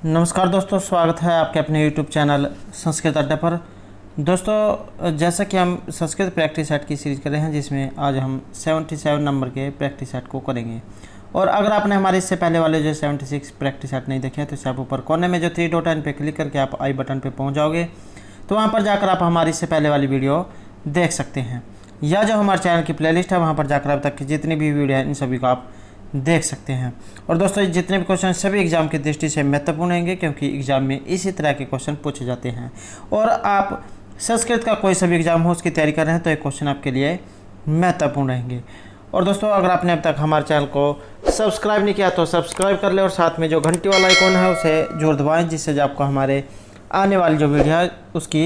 नमस्कार दोस्तों, स्वागत है आपके अपने YouTube चैनल संस्कृत अड्डा पर। दोस्तों, जैसा कि हम संस्कृत प्रैक्टिस सेट की सीरीज़ कर रहे हैं, जिसमें आज हम 77 नंबर के प्रैक्टिस सेट को करेंगे। और अगर आपने हमारे इससे पहले वाले जो 76 प्रैक्टिस सेट नहीं देखे हैं तो इसे आप ऊपर कोने में जो 3 डॉट है इन पर क्लिक करके आप आई बटन पर पहुँच जाओगे, तो वहाँ पर जाकर आप हमारी इससे पहले वाली वीडियो देख सकते हैं, या जो हमारे चैनल की प्लेलिस्ट है वहाँ पर जाकर अब तक की जितनी भी वीडियो है इन सभी को आप देख सकते हैं। और दोस्तों, जितने भी क्वेश्चन सभी एग्जाम की दृष्टि से महत्वपूर्ण होंगे, क्योंकि एग्जाम में इसी तरह के क्वेश्चन पूछे जाते हैं। और आप संस्कृत का कोई सभी एग्जाम हो उसकी तैयारी कर रहे हैं तो ये क्वेश्चन आपके लिए महत्वपूर्ण रहेंगे। और दोस्तों, अगर आपने अब तक हमारे चैनल को सब्सक्राइब नहीं किया तो सब्सक्राइब कर ले और साथ में जो घंटी वाला आइकॉन है उसे जरूर दबाएँ, जिससे आपको हमारे आने वाली जो वीडियो है उसकी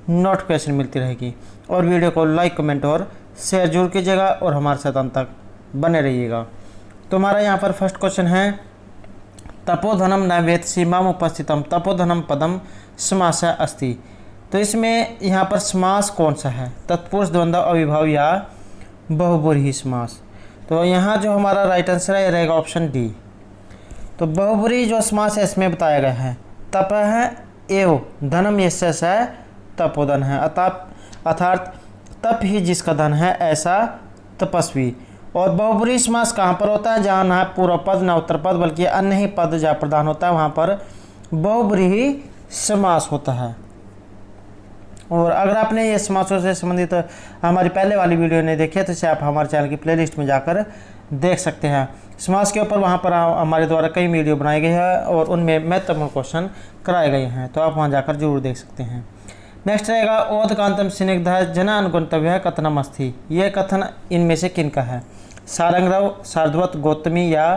नोटिफिकेशन मिलती रहेगी। और वीडियो को लाइक, कमेंट और शेयर जरूर कीजिएगा और हमारे साथ अंत तक बने रहिएगा। तो हमारा यहाँ पर फर्स्ट क्वेश्चन है, तपोधनम न वेद सीमाम उपस्थितम तपोधनम पदम समास अस्ति। तो इसमें यहाँ पर समास कौन सा है, तत्पुरुष, द्वंद्व, अविभाव या बहुब्रीहि समास। तो यहाँ जो हमारा राइट आंसर है रहेगा ऑप्शन डी। तो बहुब्रीहि जो समास है इसमें बताया गया है तप है एव धनम यस्य स तपोधन है, अर्थात तप ही जिसका धन है ऐसा तपस्वी। और बहुब्रीहि समास कहाँ पर होता है, जहाँ ना पूर्व पद ना उत्तर पद बल्कि अन्य ही पद जहाँ प्रधान होता है वहाँ पर बहुब्रीहि समास होता है। और अगर आपने ये समासों से संबंधित हमारी पहले वाली वीडियो नहीं देखी है तो इसे आप हमारे चैनल की प्लेलिस्ट में जाकर देख सकते हैं। समास के ऊपर वहाँ पर हमारे द्वारा कई वीडियो बनाए गए हैं और उनमें महत्वपूर्ण क्वेश्चन कराए गए हैं, तो आप वहाँ जाकर जरूर देख सकते हैं। नेक्स्ट रहेगा, ओदकांतम स्निग्ध जन अनुगंतव्य कथनम अस्ति। यह कथन इनमें से किन का है, सारंगरव, सारद्वत, गौतमी या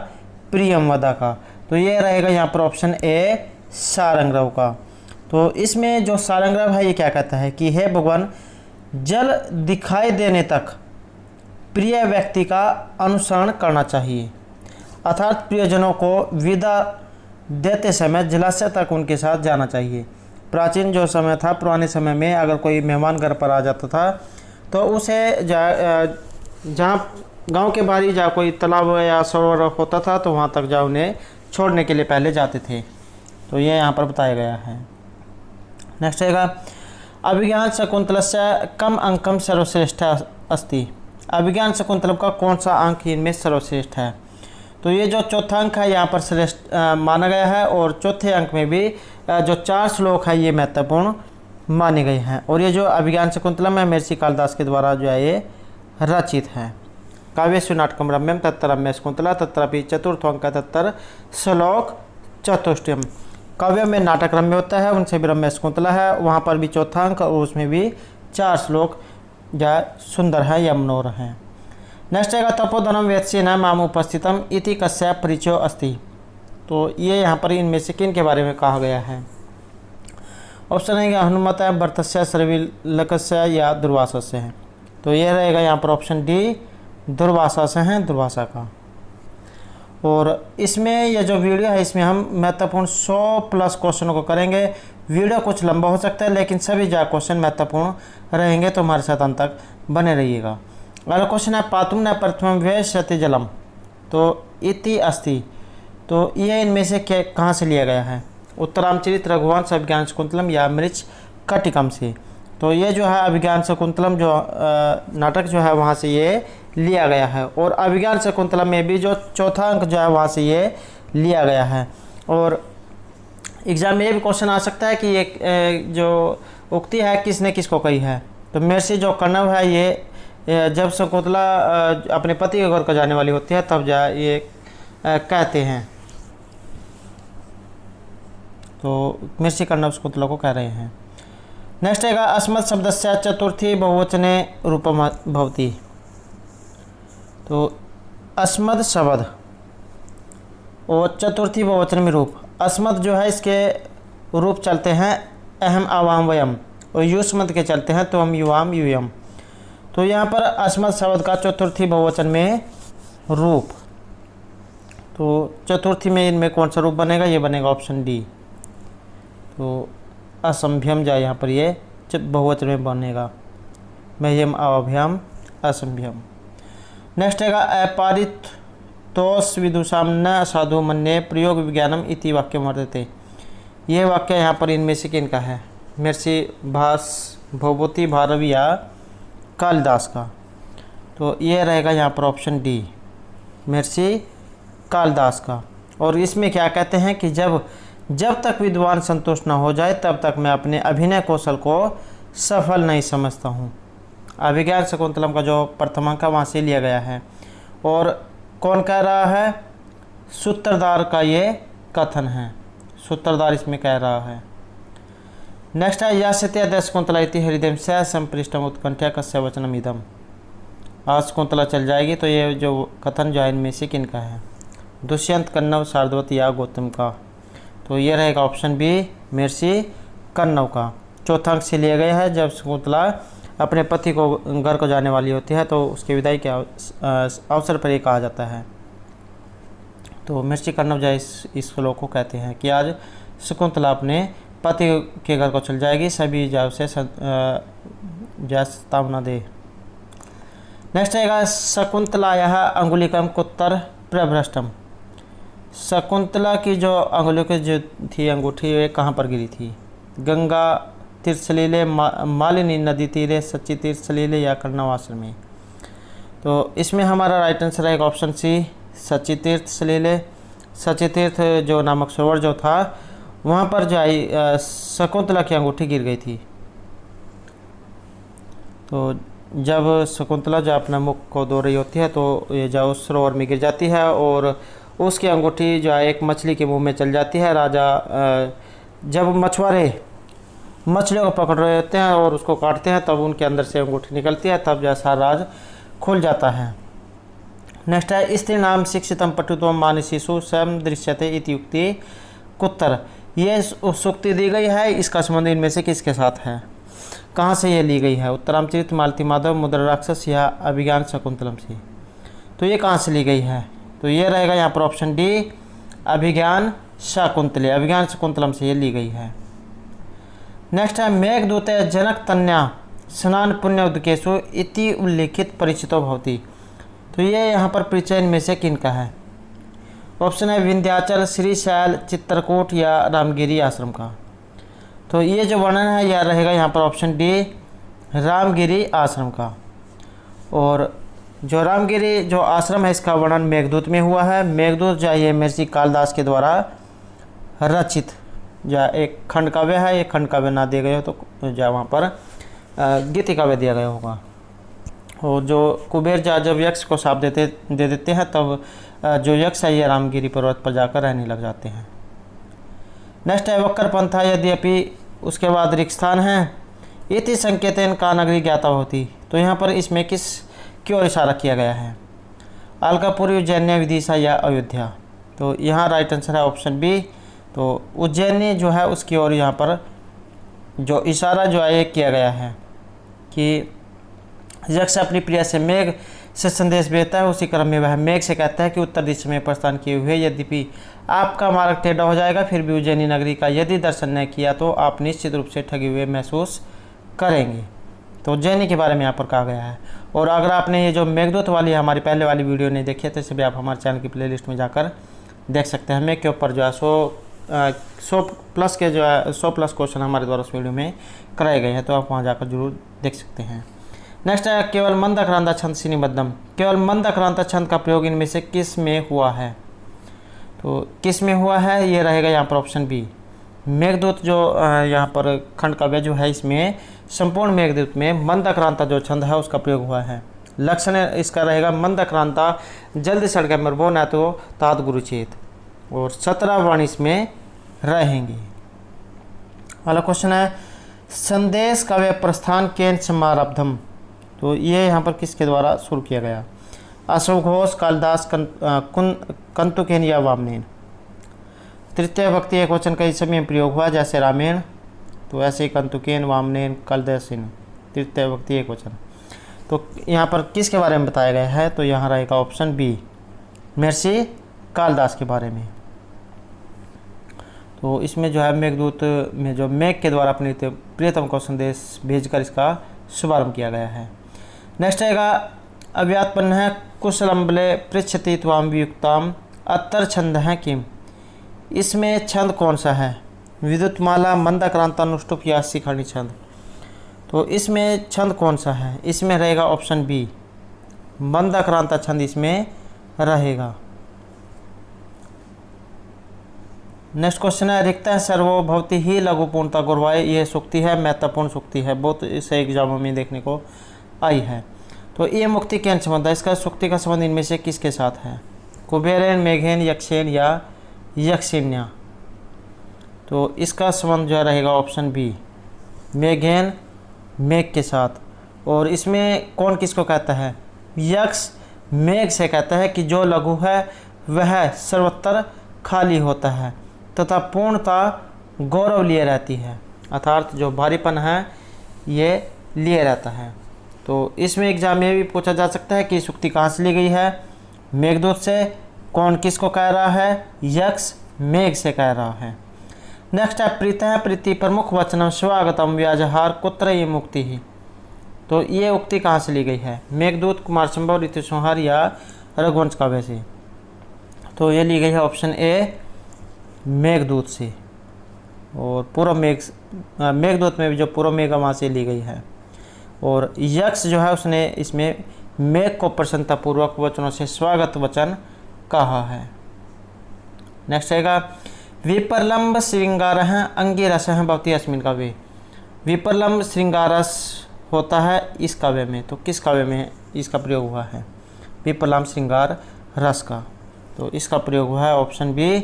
प्रियमवदा का। तो ये रहेगा यहाँ पर ऑप्शन ए सारंगरव का। तो इसमें जो सारंगरव है ये क्या कहता है कि हे भगवान, जल दिखाई देने तक प्रिय व्यक्ति का अनुसरण करना चाहिए, अर्थात प्रियजनों को विदा देते समय जलाशय तक उनके साथ जाना चाहिए। प्राचीन जो समय था, पुराने समय में अगर कोई मेहमान घर पर आ जाता था तो उसे जहाँ गांव के बाहर जहाँ कोई तालाब या सरोवर होता था तो वहाँ तक जाओ उन्हें छोड़ने के लिए पहले जाते थे। तो ये यहाँ पर बताया गया है। नेक्स्ट रहेगा, अभिज्ञान शकुंतलस्य कम अंकम सर्वश्रेष्ठ अस्ति। अभिज्ञान शकुंतलम का कौन सा अंक इनमें सर्वश्रेष्ठ है। तो ये जो चौथा अंक है यहाँ पर श्रेष्ठ माना गया है, और चौथे अंक में भी जो 4 श्लोक है ये महत्वपूर्ण माने गए हैं। और ये जो अभिज्ञान शकुंतलम है महर्षि कालिदास के द्वारा जो है ये रचित है। काव्येषु नाटकम रम्यम तत्र रम्य शकुंतला तत्रापि चतुर्थोंक तत्र श्लोक चतुष्टयम। काव्य में नाटक रम्य होता है, उनसे भी रम्य शकुंतला है, वहाँ पर भी चौथा अंक और उसमें भी 4 श्लोक जो सुंदर है या मनोहर है। नेक्स्ट रहेगा, तपोधनम वेत्स्य न माम उपस्थितम इति कस्य परिचयो अस्ति। तो ये यहाँ पर इनमें से किन के बारे में कहा गया है। ऑप्शन है हनुमत, भरतस्य, सर्विलकस्य या दुर्वासा से है। तो ये रहेगा यहाँ पर ऑप्शन डी, दुर्वासा से हैं, दुर्वासा का। और इसमें यह जो वीडियो है इसमें हम महत्वपूर्ण 100+ क्वेश्चनों को करेंगे। वीडियो कुछ लंबा हो सकता है लेकिन सभी जो क्वेश्चन महत्वपूर्ण रहेंगे, तो हमारे साथ अंत तक बने रहिएगा। अगला क्वेश्चन है, पातुम न प्रथमम व्यशति जलम। तो इति अस्ति। तो ये इनमें से क्या कहाँ से लिया गया है, उत्तरामचरित, रघुवंश, अभिज्ञान शकुंतलम या मृच कटिकम से। तो ये जो है अभिज्ञान शकुंतलम जो नाटक जो है वहाँ से ये लिया गया है। और अभिज्ञान शकुंतलम में भी जो चौथा अंक जो है वहाँ से ये लिया गया है। और एग्जाम में ये भी क्वेश्चन आ सकता है कि ये जो उक्ति है किसने किसको कही है। तो महर्षि जो कण्व है ये जब शकुंतला अपने पति के घर को जाने वाली होती है तब ये कहते हैं। तो महर्षि कण्व शकुंतला को कह रहे हैं। नेक्स्ट रहेगा, अस्मत् शब्दस्य चतुर्थी बहुवचने रूपम भवति। तो अस्मद शब्द और चतुर्थी बहुवचन में रूप। अस्मद जो है इसके रूप चलते हैं अहम, आवाम, वयम, और युष्मद के चलते हैं तो हम, युवाम, यूयम। तो यहाँ पर अस्मद शब्द का चतुर्थी बहुवचन में रूप। तो चतुर्थी में इनमें कौन सा रूप बनेगा, ये बनेगा ऑप्शन डी। तो असंभ्यम जाए यहाँ पर ये बहुवचन में बनेगा, मह्यम अभ्यम असंभ्यम। नेक्स्ट है अपारित तोष विदुषाम न साधु मन्ये प्रयोग विज्ञानम इति वाक्यम वर्तते। ये वाक्य यहाँ पर इनमें से किनका है? महर्षि भास, भूपति, भारवी या कालिदास का? तो ये रहेगा यहाँ पर ऑप्शन डी, महर्षि कालिदास का। और इसमें क्या कहते हैं कि जब तक विद्वान संतुष्ट न हो जाए तब तक मैं अपने अभिनय कौशल को सफल नहीं समझता हूँ। अभिज्ञान शकुंतलम का जो प्रथमांक है वहाँ से लिया गया है। और कौन कह रहा है? सूत्रधार का ये कथन है, सूत्रधार इसमें कह रहा है। नेक्स्ट है यास्यते शकुंतला इति हृदय स संपृष्टम उत्कंठा कस्य वचनम इदम। आज शकुंतला चल जाएगी, तो ये जो कथन जो है इनमें से किनका है? दुष्यंत, कन्नव, शार्दूल या गौतम का? तो ये रहेगा ऑप्शन बी, महर्षि कन्नव का। चौथा अंक से लिया गया है। जब शकुंतला अपने पति को घर को जाने वाली होती है तो उसके विदाई के अवसर पर ये कहा जाता है। तो महर्षि कन्नव जो इस श्लोक को कहते हैं कि आज शकुंतला अपने पति के घर को चल जाएगी, सभी जाव से चेतावना दे। नेक्स्ट आएगा शकुंतलायाः अंगुलिकम कुत्र प्रभ्रष्टम। शकुंतला की जो अंगुलियों की जो थी अंगूठी, ये कहाँ पर गिरी थी? गंगा तीर्थ सलीले, मालिनी नदी तीरे, सच्ची तीर्थ सलीले या कर्णव आश्रम में? तो इसमें हमारा राइट आंसर रहेगा ऑप्शन सी, सच्ची तीर्थ सलीले। सच्ची तीर्थ जो नामक सरोवर जो था वहाँ पर जो शकुंतला की अंगूठी गिर गई थी। तो जब शकुंतला जो अपना मुख को धो रही होती है तो ये जो उस सरोवर में गिर जाती है और उसकी अंगूठी जो है एक मछली के मुंह में चल जाती है। राजा जब मछुआरे मछलियों को पकड़ रहे होते हैं और उसको काटते हैं तब उनके अंदर से अंगूठी निकलती है, तब जैसा राज खुल जाता है। नेक्स्ट है स्त्री नाम शिक्षितम पठितम मानसिषु स्वयं दृश्यते इत्युक्ति कुत्र। ये सूक्ति दी गई है, इसका संबंध इनमें से किसके साथ है? कहाँ से ये ली गई है? उत्तरामचरित, मालती माधव, मुद्रा राक्षस या अभिज्ञान शकुंतलम से? तो ये कहाँ से ली गई है? तो ये रहेगा यहाँ पर ऑप्शन डी, अभिज्ञान शाकुंतले, अभिज्ञान शकुंतलम से ये ली गई है। नेक्स्ट है मेघदूत जनक तन्या स्नान पुण्य उदकेशु इति उल्लिखित परिचितो भवति। तो ये यहाँ पर परिचय में से किनका है? ऑप्शन है विंध्याचल, श्रीशैल, चित्रकूट या रामगिरी आश्रम का? तो ये जो वर्णन है यह रहेगा यहाँ पर ऑप्शन डी, रामगिरी आश्रम का। और जो रामगिरी जो आश्रम है इसका वर्णन मेघदूत में हुआ है। मेघदूत जो ये महर्षि कालिदास के द्वारा रचित जो एक खंड काव्य है। ये खंड काव्य ना दिया गया हो तो जो वहाँ पर गीति काव्य दिया गया होगा। और जो कुबेर जब यक्ष को शाप दे देते हैं तब जो यक्ष है ये रामगिरी पर्वत पर जाकर रहने लग जाते हैं। नेक्स्ट है वक्र पंथा यद्यपि उसके बाद रिक्स्थान है इति संकेतन का नगरी ज्ञाता होती। तो यहाँ पर इसमें किस की ओर इशारा किया गया है? अलकापुरी, उज्जैन, विदिशा या अयोध्या? तो यहाँ राइट आंसर है ऑप्शन बी। तो उज्जैनी जो है उसकी ओर यहाँ पर जो इशारा जो है किया गया है कि यक्ष अपनी प्रिया से मेघ से संदेश भेजता है, उसी क्रम में वह मेघ से कहता है कि उत्तर दिशा में प्रस्थान किए हुए यद्यपि आपका मार्ग टेढ़ा हो जाएगा, फिर भी उज्जैनी नगरी का यदि दर्शन न किया तो आप निश्चित रूप से ठगे हुए महसूस करेंगे। तो उज्जैनी के बारे में यहाँ पर कहा गया है। और अगर आपने ये जो मेघदूत वाली हमारी पहले वाली वीडियो नहीं देखी है तो इसे भी आप हमारे चैनल की प्लेलिस्ट में जाकर देख सकते हैं। मेघ के ऊपर जो है 100 प्लस के जो है 100 प्लस क्वेश्चन हमारे द्वारा उस वीडियो में कराए गए हैं, तो आप वहाँ जाकर जरूर देख सकते हैं। नेक्स्ट है केवल मंद अक्रांता छंद निबद्धम। केवल मंद अक्रांता छंद का प्रयोग इनमें से किस में हुआ है? तो किस में हुआ है? ये रहेगा यहाँ पर ऑप्शन बी, मेघदूत जो यहाँ पर खंड काव्य जो है इसमें संपूर्ण मेघदूत में मंद अक्रांता जो छंद है उसका प्रयोग हुआ है। लक्षण इसका रहेगा मंद अक्रांता जल्द सड़ गए मरबो न तो तात गुरुचेत, और 17 वाणी इसमें रहेंगी। अगला क्वेश्चन है संदेश काव्य प्रस्थान केन समारब्धम। तो ये यहाँ पर किसके द्वारा शुरू किया गया? अशोक घोष, कालिदास, कंतुकेन या वामनेन? तृतीय भक्ति एक वचन का इस समय प्रयोग हुआ, जैसे रामायण, तो ऐसे ही कंतुकेन, वामनेन, कालिदासिन, तृतीय भक्ति एक वचन। तो यहाँ पर किसके बारे में बताया गया है? तो यहाँ रहेगा ऑप्शन बी, महर्षि कालिदास के बारे में। तो इसमें जो है मेघदूत में जो मेघ के द्वारा अपने प्रियतम को संदेश भेजकर इसका शुभारंभ किया गया है। नेक्स्ट आएगा अव्यात्पन्न है कुशलम्बले पृच्छति त्वाम वियुक्ताम अत्तर छंद है किम। इसमें छंद कौन सा है? विद्युतमाला, मंदाक्रांतानुष्टुप या शिखरणी छंद। तो इसमें छंद कौन सा है? इसमें रहेगा ऑप्शन बी, मंदाक्रांता छंद इसमें रहेगा। नेक्स्ट क्वेश्चन है, रिक्तः सर्वो भवति ही लघु पूर्णता गुरुवाय। यह सूक्ति है, महत्वपूर्ण सूक्ति है, बहुत इसे एग्जामों में देखने को आई है। तो ये मुक्ति के संबंध है, इसका सूक्ति का संबंध इनमें से किसके साथ है? कुबेरेन, मेघेन, यक्षेन या यक्षिण्या। तो इसका संबंध जो रहेगा ऑप्शन बी, मेघेन, मेघ के साथ। और इसमें कौन किसको कहता है? यक्ष मेघ से कहता है कि जो लघु है वह सर्वत्र खाली होता है तथा पूर्णता गौरव लिए रहती है, अर्थात जो भारीपन है ये लिए रहता है। तो इसमें एग्जाम में भी पूछा जा सकता है कि सूक्ति कहाँ से ली गई है? मेघदूत से। कौन किसको कह रहा है? यक्ष मेघ से कह रहा है। नेक्स्ट है, प्रीतः प्रीति प्रमुख वचनम स्वागतम व्याजहार कुत्र ये मुक्ति ही। तो ये उक्ति कहाँ से ली गई है? मेघदूत, कुमार संभव, ऋतु संहार या रघुवंश काव्य से। तो ये ली गई है ऑप्शन ए, मेघदूत से। और पूर्व मेघदूत में भी जो पूर्व मेघ वहाँ से ली गई है। और यक्ष जो है उसने इसमें मेघ को प्रसन्नतापूर्वक वचनों से स्वागत वचन कहा है। नेक्स्ट आएगा, विपर्लंब श्रृंगारः अंगिरसः भवति अस्मिन् काव्ये। विपर्लंब श्रृंगारस होता है इस काव्य में। तो किस काव्य में इसका प्रयोग हुआ है? विपर्लंब श्रृंगार रस का। तो इसका प्रयोग हुआ है ऑप्शन बी।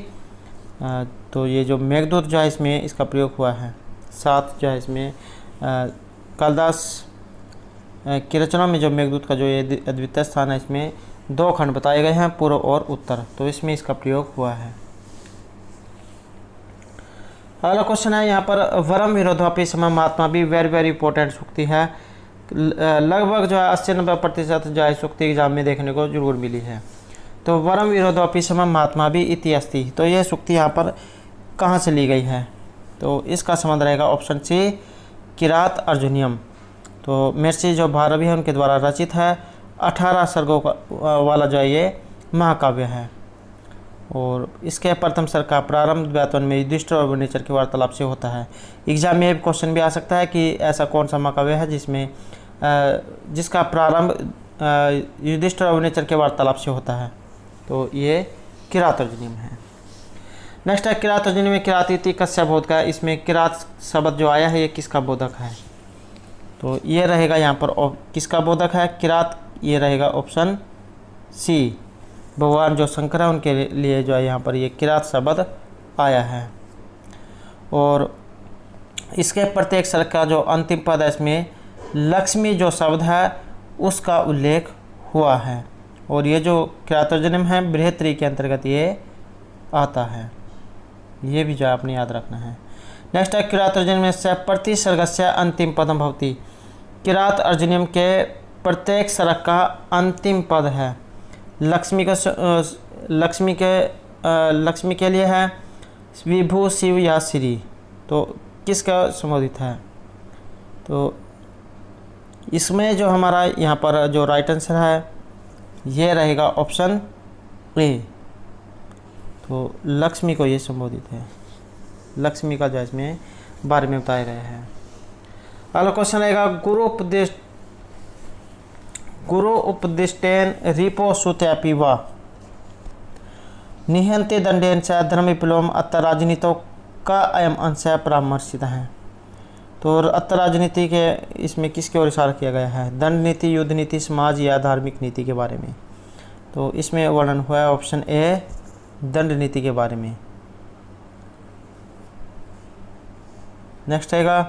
तो ये जो मेघदूत जो है इसमें इसका प्रयोग हुआ है। साथ जो है इसमें कालिदास की रचना में जो मेघदूत का जो ये अद्वितीय स्थान है, इसमें 2 खंड बताए गए हैं, पूर्व और उत्तर। तो इसमें इसका प्रयोग हुआ है। अगला क्वेश्चन है यहाँ पर, वरम विरोधापि समम महात्मा भी वेरी इंपॉर्टेंट सूक्ति है। लगभग जो है 80-90% जो है सूक्ति एग्जाम में देखने को जरूर मिली है। तो वरम विरोधापि समम महात्मा भी इति अस्ति। तो यह सूक्ति यहाँ पर कहाँ से ली गई है? तो इसका संबंध रहेगा ऑप्शन सी, किरात अर्जुनियम। तो महर्षि जो भारवी है उनके द्वारा रचित है। 18 सर्गों वाला जो है ये महाकाव्य है। और इसके प्रथम सर्ग का प्रारंभ द्वैतवन में युधिष्ठिर और वनेचर के वार्तालाप से होता है। एग्जाम में क्वेश्चन भी आ सकता है कि ऐसा कौन सा महाकाव्य है जिसका प्रारंभ युधिष्ठिर और वनेचर के वार्तालाप से होता है। तो ये किरात अर्जुनियम है। नेक्स्ट है, किरात अर्जुनियम में किरात इति कस्य बोधक है। इसमें किरात शब्द जो आया है ये किसका बोधक है? तो ये रहेगा यहाँ पर किसका बोधक है? किरात। ये रहेगा ऑप्शन सी, भगवान जो शंकर है उनके लिए जो है यहाँ पर ये किरात शब्द आया है। और इसके प्रत्येक सर्ग का जो अंतिम पद है इसमें लक्ष्मी जो शब्द है उसका उल्लेख हुआ है। और ये जो किरातोर्जुनियम है बृहत्तरी के अंतर्गत ये आता है। ये भी जो है आपने याद रखना है। नेक्स्ट है, किरातोर्जुनियम से प्रति सर्गस्य अंतिम पदम भवति। किरात अर्जुनियम के प्रत्येक सर्ग का अंतिम पद है लक्ष्मी के लिए है, विभु, शिव या श्री। तो किसका संबोधित है? तो इसमें जो हमारा यहाँ पर जो राइट आंसर है ये रहेगा ऑप्शन ए। तो लक्ष्मी को ये संबोधित है, लक्ष्मी का जो इसमें बारे में बताया गया है। अगला क्वेश्चन रहेगा, गुरु उपदिष्टेन रिपो सुत्यापि वा निहंते दंडेन च धर्म विप्लवम अत्र राजनीतों का अयम अंश परामर्शित है। तो अत्र राजनीति के इसमें किसकी ओर इशारा किया गया है? दंड नीति, युद्ध नीति, समाज या धार्मिक नीति के बारे में। तो इसमें वर्णन हुआ है ऑप्शन ए, दंड नीति के बारे में। नेक्स्ट आएगा,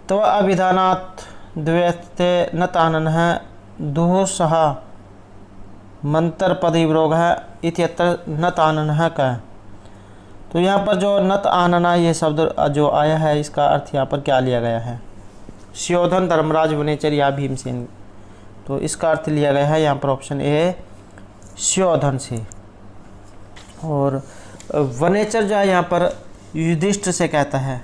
तो अभिधानात् द्वैते न तानन है दुःसह मंत्र पद विरोग है इत्यत्र नत आनन है का। तो यहाँ पर जो नत आनना ये शब्द जो आया है इसका अर्थ यहाँ पर क्या लिया गया है? स्योधन, धर्मराज, वनेचर या भीमसेन। तो इसका अर्थ लिया गया है यहाँ पर ऑप्शन ए, स्योधन से। और वनेचर जो है यहाँ पर युधिष्ठिर से कहता है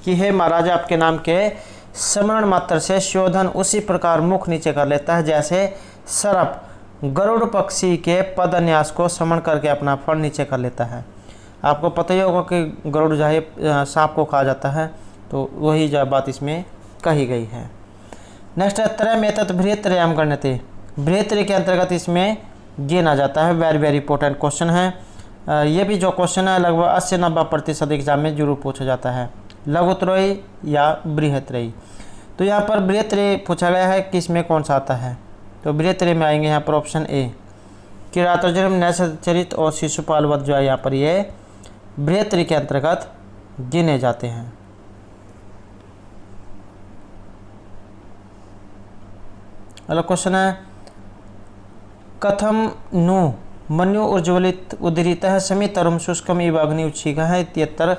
कि हे महाराज, आपके नाम के स्मरण मात्र से स्योधन उसी प्रकार मुख नीचे कर लेता है जैसे सर्प गरुड़ पक्षी के पदन्यास को स्मरण करके अपना फर नीचे कर लेता है। आपको पता ही होगा कि गरुड़ जो है सांप को खा जाता है, तो वही जो बात इसमें कही गई है। नेक्स्ट है त्रय में तत् बृहत्त्रयम गण्यते। बृहत्त्रय के अंतर्गत इसमें गिना जाता है। वेरी वेरी इंपॉर्टेंट क्वेश्चन है। ये भी जो क्वेश्चन है लगभग 80 से 90% एग्जाम में जरूर पूछा जाता है। लघुत्रयी या बृहत्त्रयी। तो यहाँ पर बृहत्त्रयी पूछा गया है कि इसमें कौन सा आता है, तो बृहत्त्रयी में आएंगे यहाँ पर ऑप्शन ए, किरातोजन्म, नैसचरित और शिशुपाल वध जो है यहाँ पर ये बृहत्त्रयी के अंतर्गत गिने जाते हैं। अगला क्वेश्चन है कथम नु मन्यु उज्ज्वलित उदरित है समितरम शुष्कम इव अग्नि उच्छिका है इत्यत्र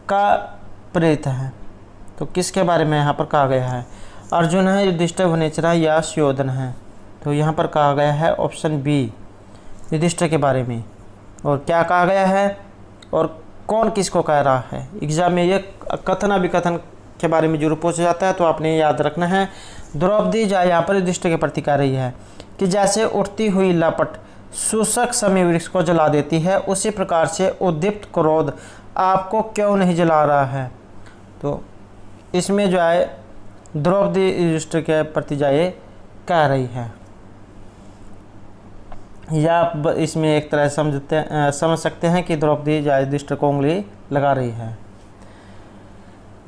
का प्रेरित है। तो किसके बारे में यहाँ पर कहा गया है? अर्जुन है, युधिष्ठिर, वनेचरा या सुयोधन है। तो यहाँ पर कहा गया है ऑप्शन बी, युधिष्ठिर के बारे में। और क्या कहा गया है और कौन किसको कह रहा है? एग्जाम में ये कथन अभिकथन के बारे में जरूर पूछा जाता है, तो आपने याद रखना है। द्रौपदी जो यहाँ पर युधिष्ठिर के प्रति कह रही है कि जैसे उठती हुई लपट शुष्क समी वृक्ष को जला देती है, उसी प्रकार से उद्दीप्त क्रोध आपको क्यों नहीं जला रहा है। तो इसमें जो है द्रौपदी युधिष्ठिर के प्रति जो है कह रही है, या आप इसमें एक तरह समझ सकते हैं कि द्रौपदी जो है युधिष्ठिर को उंगली लगा रही है।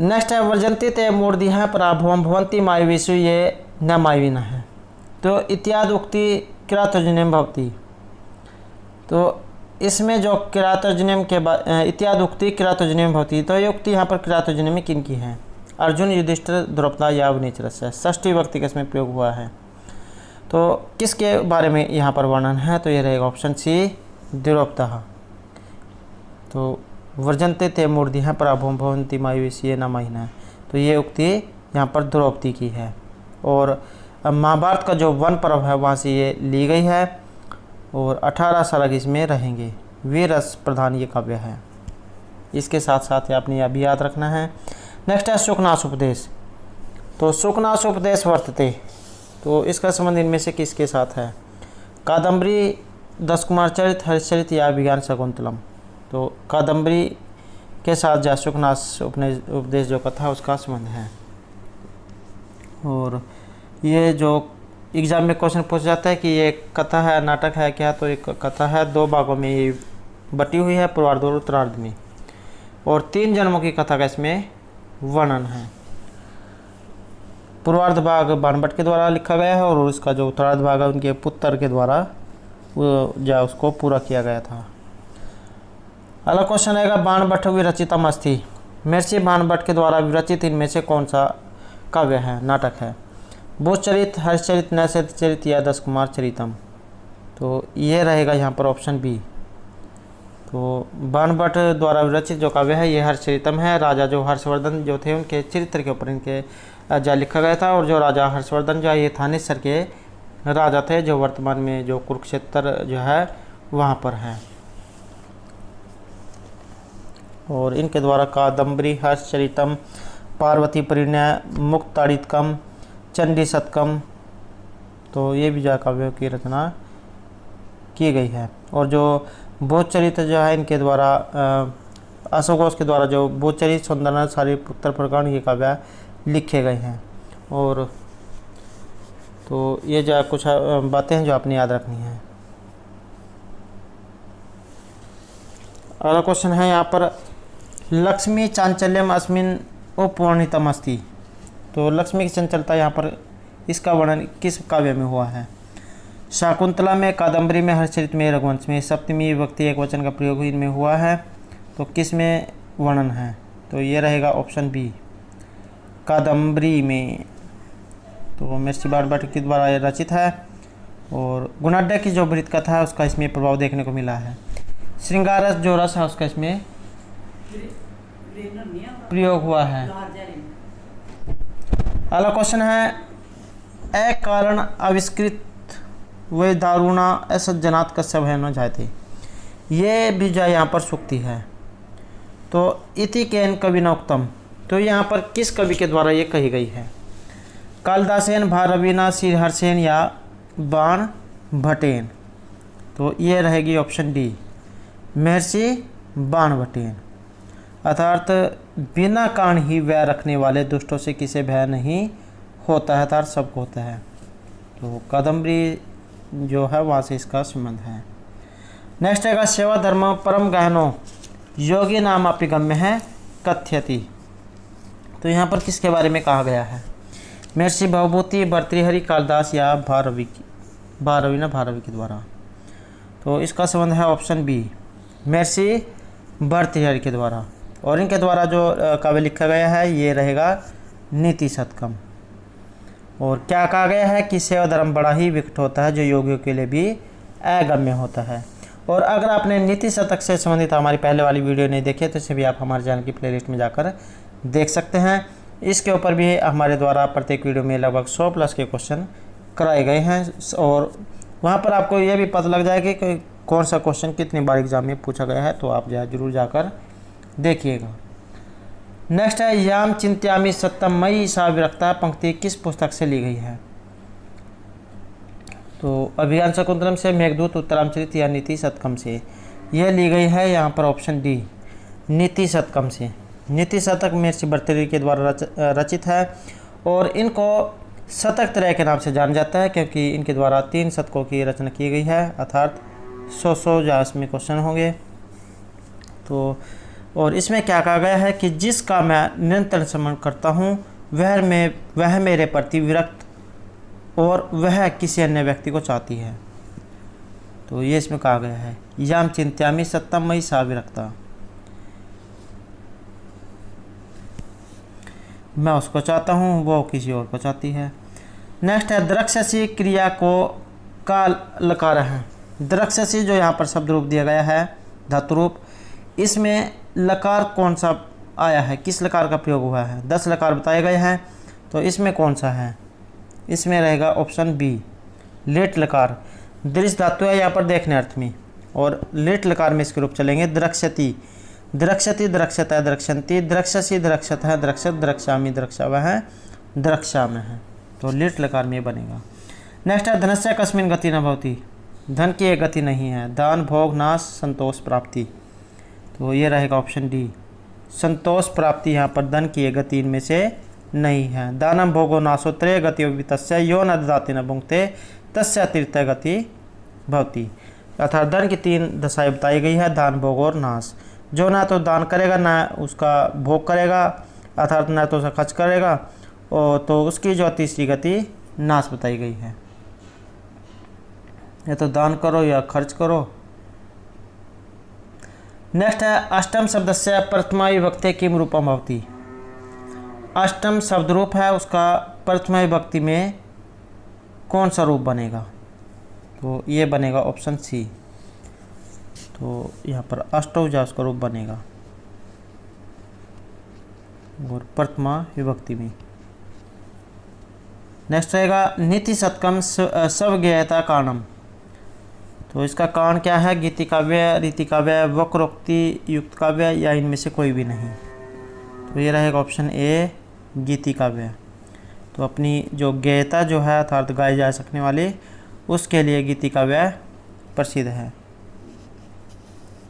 नेक्स्ट है वर्जंती ते मूर्धि पराभवम भवंती मायुविषु ये न मायुविन है। तो इत्यादि उक्ति किरातोजन्यम भवती। तो इसमें जो किरातोजन्यम के बाद इत्यादि उक्ति किरातोजन्यम भवती, तो ये उक्ति यहाँ पर किरातोजन्यम में किन की है? अर्जुन, युधिष्ठिर, द्रौपदी या वनेचरा से। षष्ठी विभक्ति का इसमें प्रयोग हुआ है। तो किसके बारे में यहाँ पर वर्णन है? तो ये रहेगा ऑप्शन सी, द्रौपदी। तो वर्जन्ते ते मूर्धि है पराभवम भवंती मायुविषु न मायुविन। तो ये उक्ति यहाँ पर द्रौपदी की है। और महाभारत का जो वन पर्व है वहाँ से ये ली गई है। और 18 सर्ग इसमें रहेंगे। वीर रस प्रधान ये काव्य है। इसके साथ साथ आपने यह भी याद रखना है। नेक्स्ट है सुखनाश उपदेश। तो सुखनाश उपदेश वर्तते, तो इसका संबंध इनमें से किसके साथ है? कादम्बरी, दस कुमार चरित, हरिश्चरित या विज्ञान शकुंतलम। तो कादम्बरी के साथ जो सुखनाश उपदेश जो कथा उसका संबंध है। और ये जो एग्जाम में क्वेश्चन पूछा जाता है कि ये कथा है, नाटक है क्या? तो एक कथा है, 2 भागों में ये बटी हुई है, पूर्वार्ध और उत्तरार्ध में। और 3 जन्मों की कथा का इसमें वर्णन है। पूर्वार्ध भाग बाणभट्ट के द्वारा लिखा गया है और इसका जो उत्तरार्ध भाग है उनके पुत्र के द्वारा वो जो उसको पूरा किया गया था। अगला क्वेश्चन आएगा बाणभट्ट विरचितम अस्ति। महर्षि बाणभट्ट के द्वारा विरचित इनमें से कौन सा काव्य है, नाटक है? भूचरित, हर्षचरित, नैषधचरित या दस कुमार चरितम। तो ये रहेगा यहाँ पर ऑप्शन बी। तो बाणभट्ट द्वारा विरचित जो काव्य है ये हर्षचरितम है। राजा जो हर्षवर्धन जो थे उनके चरित्र के ऊपर इनके जो लिखा गया था। और जो राजा हर्षवर्धन जो है ये थानेसर के राजा थे, जो वर्तमान में जो कुरुक्षेत्र जो है वहाँ पर है। और इनके द्वारा कादम्बरी, हर्षचरितम, पार्वती परिणय, मुक्ताड़ितकम, चंडी शतकम, तो ये भी जो काव्यों की रचना की गई है। और जो बोधचरित जो है इनके द्वारा अशोक घोष के द्वारा जो बोधचरित, सुंदरनाथ, सारी उत्तर प्रकरण ये काव्य लिखे गए हैं। और तो ये जो कुछ बातें हैं जो आपने याद रखनी है। अगला क्वेश्चन है यहाँ पर लक्ष्मी चांचल्यम अस्मिन उपवर्णितम अस्ति। तो लक्ष्मी की चंचलता यहाँ पर इसका वर्णन किस काव्य में हुआ है? शाकुंतला में, कादम्बरी में, हर्षचरित में, रघुवंश में। सप्तमी विभक्ति एक वचन का प्रयोग इनमें हुआ है। तो किस में वर्णन है? तो ये रहेगा ऑप्शन बी, कादम्बरी में। तो महर्षि बाणभट्ट के द्वारा रचित है। और गुणाढ्य की जो वृत्त कथा है उसका इसमें प्रभाव देखने को मिला है। श्रृंगार रस जो रस है उसका इसमें प्रयोग हुआ है। अगला क्वेश्चन है अकारण आविष्कृत वे दारुणा असज्जनात् कस्य भयनो जायते। ये भी जो यहाँ पर सूक्ति है। तो इति केन कवि नोक्तम। तो यहाँ पर किस कवि के द्वारा ये कही गई है? कालिदासेन, भारवीना, श्रीहर्षेन या बाणभट्टेन। तो ये रहेगी ऑप्शन डी, महर्षि बाणभट्टेन। अर्थात बिना कान ही वैर रखने वाले दुष्टों से किसे भय नहीं होता है, अर्थात सबको होता है। तो कादम्बरी जो है वहाँ से इसका संबंध है। नेक्स्ट है सेवा धर्म परम गहनो योगी नाम अपिगम्य है कथ्यति। तो यहाँ पर किसके बारे में कहा गया है? महर्षि भवभूति, भर्तृहरि, कालिदास या भारवी के द्वारा। तो इसका संबंध है ऑप्शन बी, महर्षि भर्तृहरि के द्वारा। और इनके द्वारा जो काव्य लिखा गया है ये रहेगा नीति शतकम। और क्या कहा गया है कि सेवा धर्म बड़ा ही विकट होता है जो योगियों के लिए भी अगम्य होता है। और अगर आपने नीति शतक से संबंधित हमारी पहले वाली वीडियो नहीं देखी है तो इसे भी आप हमारे चैनल की प्लेलिस्ट में जाकर देख सकते हैं। इसके ऊपर भी हमारे द्वारा प्रत्येक वीडियो में लगभग 100 प्लस के क्वेश्चन कराए गए हैं और वहाँ पर आपको ये भी पता लग जाएगा कि कौन सा क्वेश्चन कितनी बार एग्जाम में पूछा गया है, तो आप जरूर जाकर देखिएगा। नेक्स्ट है याम चिंत्यामि सत्यम मयि सा विरक्ता पंक्ति किस पुस्तक से ली गई है? तो अभिज्ञान शकुंतलम से, मेघदूत, उत्तरामचरित या नीति शतकम से। यह ली गई है यहाँ पर ऑप्शन डी, नीति शतकम से। नीति शतक महर्षि भर्तृहरि के द्वारा रचित है और इनको शतक त्रय के नाम से जाना जाता है क्योंकि इनके द्वारा 3 शतकों की रचना की गई है, अर्थात 100 या इसमें क्वेश्चन होंगे। तो और इसमें क्या कहा गया है कि जिसका मैं निरंतर स्मरण करता हूँ वह मेरे प्रति विरक्त और वह किसी अन्य व्यक्ति को चाहती है। तो ये इसमें कहा गया है याम चिंत्यामि सत्यम मयि सा विरक्ता, मैं उसको चाहता हूँ वो किसी और को चाहती है। नेक्स्ट है द्रक्षसी क्रिया को का लकार है। द्रक्षसी जो यहाँ पर शब्द रूप दिया गया है धातु रूप, इसमें लकार कौन सा आया है, किस लकार का प्रयोग हुआ है? 10 लकार बताए गए हैं, तो इसमें कौन सा है? इसमें रहेगा ऑप्शन बी, लेट लकार। दृश्य धातु है यहाँ पर देखने अर्थ में, और लेट लकार में इसके रूप चलेंगे द्रक्षति, द्रक्षति, द्रक्षत है, द्रक्षन्ति, द्रक्षसी, द्रक्षत है, द्रक्षत, द्रक्षामि, द्रक्षावह है, द्रक्षाम है। तो लेट लकार में बनेगा। नेक्स्ट है धनस्य कस्मिन गति न भवति, धन की एक गति नहीं है। दान, भोग, नाश, संतोष, प्राप्ति। तो ये रहेगा ऑप्शन डी, संतोष प्राप्ति यहाँ पर धन की एक गति इनमें से नहीं है। दानम भोगो नाशो त्रय गतियो तस्य यो न ददाति न भुंक्ते तस्य तीर्थ गति भवति। अर्थात धन की 3 दशाएं बताई गई है, दान, भोग और नाश। जो ना तो दान करेगा ना उसका भोग करेगा, अर्थात ना तो उसे खर्च करेगा, और तो उसकी जो तीसरी गति नाश बताई गई है। या तो दान करो या खर्च करो। नेक्स्ट है अष्टम शब्द से प्रथमा विभक्ति किम रूपम भवति। अष्टम शब्द रूप है, उसका प्रथमा विभक्ति में कौन सा रूप बनेगा? तो ये बनेगा ऑप्शन सी। तो यहाँ पर अष्टौजा उसका रूप बनेगा और प्रथमा विभक्ति में। नेक्स्ट रहेगा नीति शतकम स्वज्ञेयता कारणम। तो इसका कारण क्या है? गीति काव्य, रीति काव्य, वक्रोक्ति युक्त काव्य या इनमें से कोई भी नहीं। तो ये रहेगा ऑप्शन ए, गीति काव्य। तो अपनी जो ज्ञेयता जो है अर्थात गाई जा सकने वाली, उसके लिए गीति काव्य प्रसिद्ध है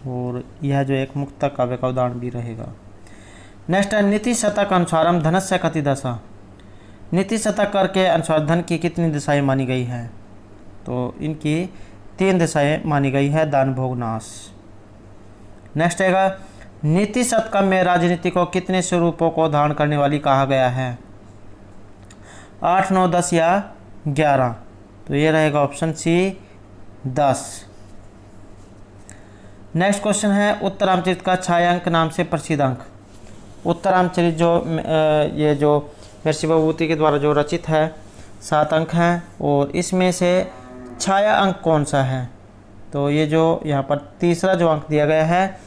और यह जो एक मुक्त काव्य का उदाहरण भी रहेगा। नेक्स्ट है नीति शतक अनुसारम धनस्य कति दशा। नीति शतक के अनुसार धन की कितनी दिशाएं मानी गई है? तो इनकी 3 दिशाएं मानी गई है, दान, भोग, नाश। नेक्स्ट है नीति शतकम में राजनीति को कितने स्वरूपों को धारण करने वाली कहा गया है? 8, 9, 10 या 11। तो ये रहेगा ऑप्शन सी, 10। नेक्स्ट क्वेश्चन है उत्तरामचरित का छायांक नाम से प्रसिद्ध अंक। उत्तरामचरित जो ये जो महर्षि भवभूति के द्वारा जो रचित है 7 अंक हैं और इसमें से छाया अंक कौन सा है? तो ये जो यहाँ पर तीसरा जो अंक दिया गया है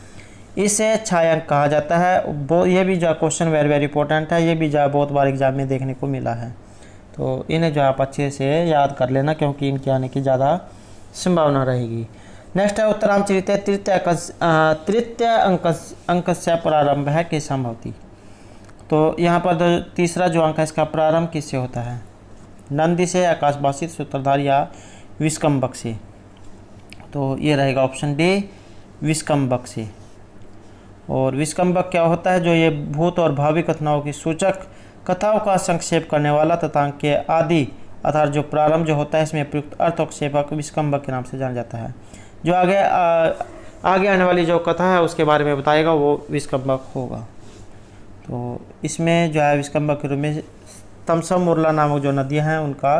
इसे छाया अंक कहा जाता है। वो ये भी जो क्वेश्चन वेरी इंपॉर्टेंट है, ये भी जो बहुत बार एग्जाम में देखने को मिला है। तो इन्हें जो आप अच्छे से याद कर लेना क्योंकि इनके आने की ज़्यादा संभावना रहेगी। नेक्स्ट है उत्तरामचरित तृतीय अंक से प्रारंभ है किस संभवती। तो यहाँ पर तीसरा जो अंक है इसका प्रारंभ किससे होता है? नंदी से, आकाशवासित, सूत्रधार या विस्कम्भक से। तो ये रहेगा ऑप्शन डी, विस्कम्भक से। और विस्कंबक क्या होता है? जो ये भूत और भावी घटनाओं की सूचक कथाओं का संक्षेप करने वाला तथा के आदि अर्थात जो प्रारंभ जो होता है इसमें प्रयुक्त अर्थोक्षेपक विस्कंबक के नाम से जाना जाता है। जो आगे आने वाली जो कथा है उसके बारे में बताएगा वो विस्कंबक होगा। तो इसमें जो है विस्कंबक के रूप में तमसा मुरला नामक जो नदियाँ हैं उनका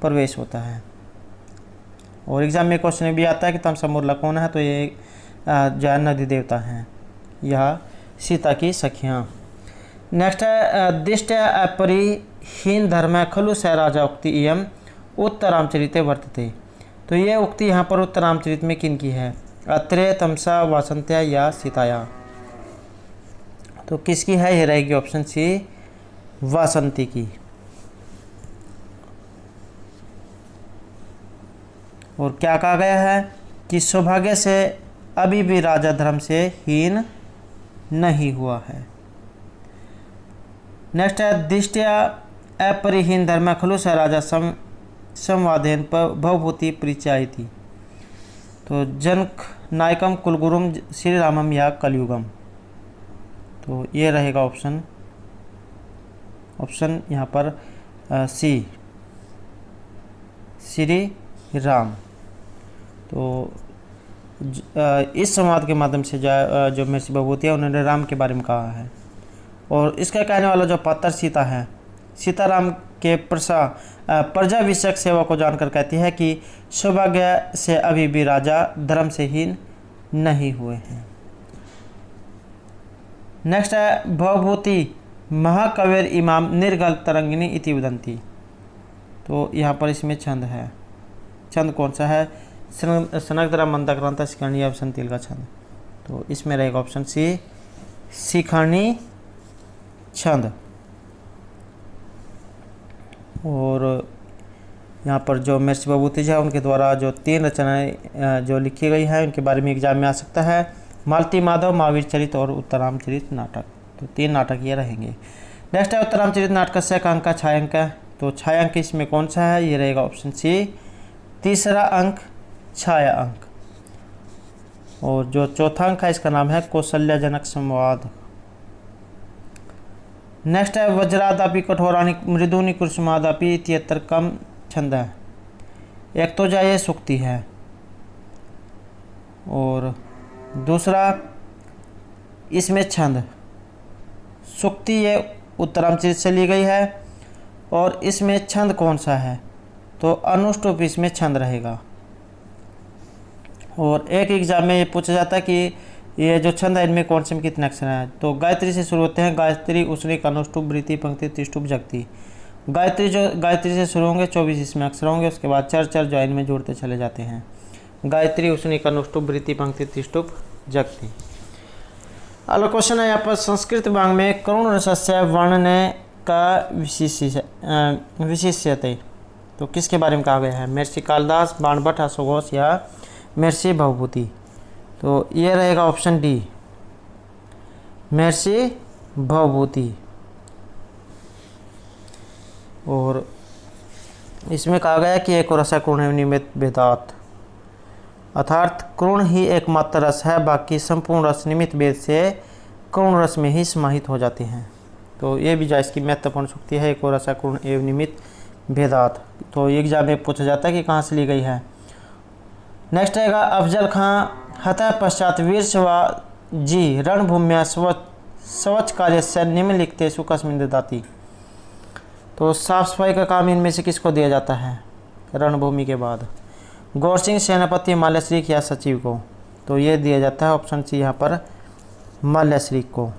प्रवेश होता है। और एग्जाम में क्वेश्चन भी आता है कि तमसा मुरला कौन है? तो ये जो है नदी देवता हैं, यह सीता की सखियाँ। नेक्स्ट है दिष्टया अपरिहीन धर्म खलु स राजा उक्ति इयम उत्तरामचरिते वर्तते। तो ये उक्ति यहाँ पर उत्तरामचरित में किन की है? अत्रेय, तमसा, वासंत्या या सीताया? तो किसकी है? ये रहेगी ऑप्शन सी, वासंती की। और क्या कहा गया है कि सौभाग्य से अभी भी राजा धर्म से हीन नहीं हुआ है। नेक्स्ट है दिष्टया अपरिहीन धर्म खलु स राजा संवादेन भवभूति परिचय थी। तो जनक नायकम कुलगुरुम श्री रामम या कलयुगम? तो ये रहेगा ऑप्शन यहाँ पर सी, श्री राम। तो इस संवाद के माध्यम से जो महर्षि भवभूति है उन्होंने राम के बारे में कहा है। और इसका कहने वाला जो पात्र सीता है, सीताराम के प्रजा विषयक सेवा को जानकर कहती है कि सौभाग्य से अभी भी राजा धर्म से हीन नहीं हुए हैं। नेक्स्ट है भवभूति महाकविर इमाम निर्गल तरंगिनी इति वदन्ति। तो यहाँ पर इसमें छंद है, छंद कौन सा है? सनकधरा मंदक्रांता शिखानी या संतील का छंद। तो इसमें रहेगा ऑप्शन सी, शिखानी छंद। और यहाँ पर जो महर्षि भवभूति है उनके द्वारा जो 3 रचनाएं जो लिखी गई है उनके बारे में एग्जाम में आ सकता है, मालती माधव, महावीर चरित और उत्तरामचरित नाटक। तो 3 नाटक ये रहेंगे। नेक्स्ट है उत्तरामचरित नाटक से अंक का छायांक है। तो छायांक इसमें कौन सा है? ये रहेगा ऑप्शन सी, तीसरा अंक छाया अंक। और जो चौथा अंक है इसका नाम है कौशल्याजनक संवाद। नेक्स्ट है वज्रादापि कठोरानि मृदुनि कुसुमादापि इत्यत्र कम छंद है। एक तो जाए सुक्ति है और दूसरा इसमें छंद, सुक्ति ये उत्तरामचरित से ली गई है और इसमें छंद कौन सा है? तो अनुष्टुप इसमें छंद रहेगा। और एक एग्जाम में ये पूछा जाता है कि ये जो छंद है इनमें कौन से में कितने अक्षर हैं? तो गायत्री से शुरू होते हैं, गायत्री, उसनिक, अनुष्टुप, वृत्ति, पंक्ति, त्रिष्टुप, जगती। गायत्री से शुरू होंगे, 24 इसमें अक्षर होंगे। उसके बाद चर जो इनमें जोड़ते चले जाते हैं, गायत्री, उसनिक, अनुष्टुप, वृत्ति, पंक्ति, त्रिष्टुप, जगती। अगला क्वेश्चन है यहाँ पर संस्कृत भाग में करुण रसस्य वर्णने का विशिष्यते। तो किसके बारे में कहा गया है? महर्षि कालिदास, बाणभट्ट, अश्वघोष या महर्षि भवभूति? तो ये रहेगा ऑप्शन डी, महर्षि भवभूति। और इसमें कहा गया कि एक रस करुण निमित्त भेदात, अर्थात करुण ही एकमात्र रस है, बाकी संपूर्ण रस निमित्त भेद से करुण रस में ही समाहित हो जाते हैं। तो ये भी जो इसकी महत्वपूर्ण सूक्ति है, एक रस करुण एवं निमित्त भेदात। तो एग्जाम में पूछा जाता है कि कहाँ से ली गई है। नेक्स्ट रहेगा अफजल खां हतः पश्चात वीर शिवाजी रणभूम्या स्वच्छ कार्य से निम्नलिखितेषु कस्मिन् ददाति। तो साफ सफाई का काम इनमें से किसको दिया जाता है रणभूमि के बाद? गौर सिंह, सेनापति, माल्याश्री या सचिव को? तो ये दिया जाता है ऑप्शन सी यहाँ पर माल्याश्री को।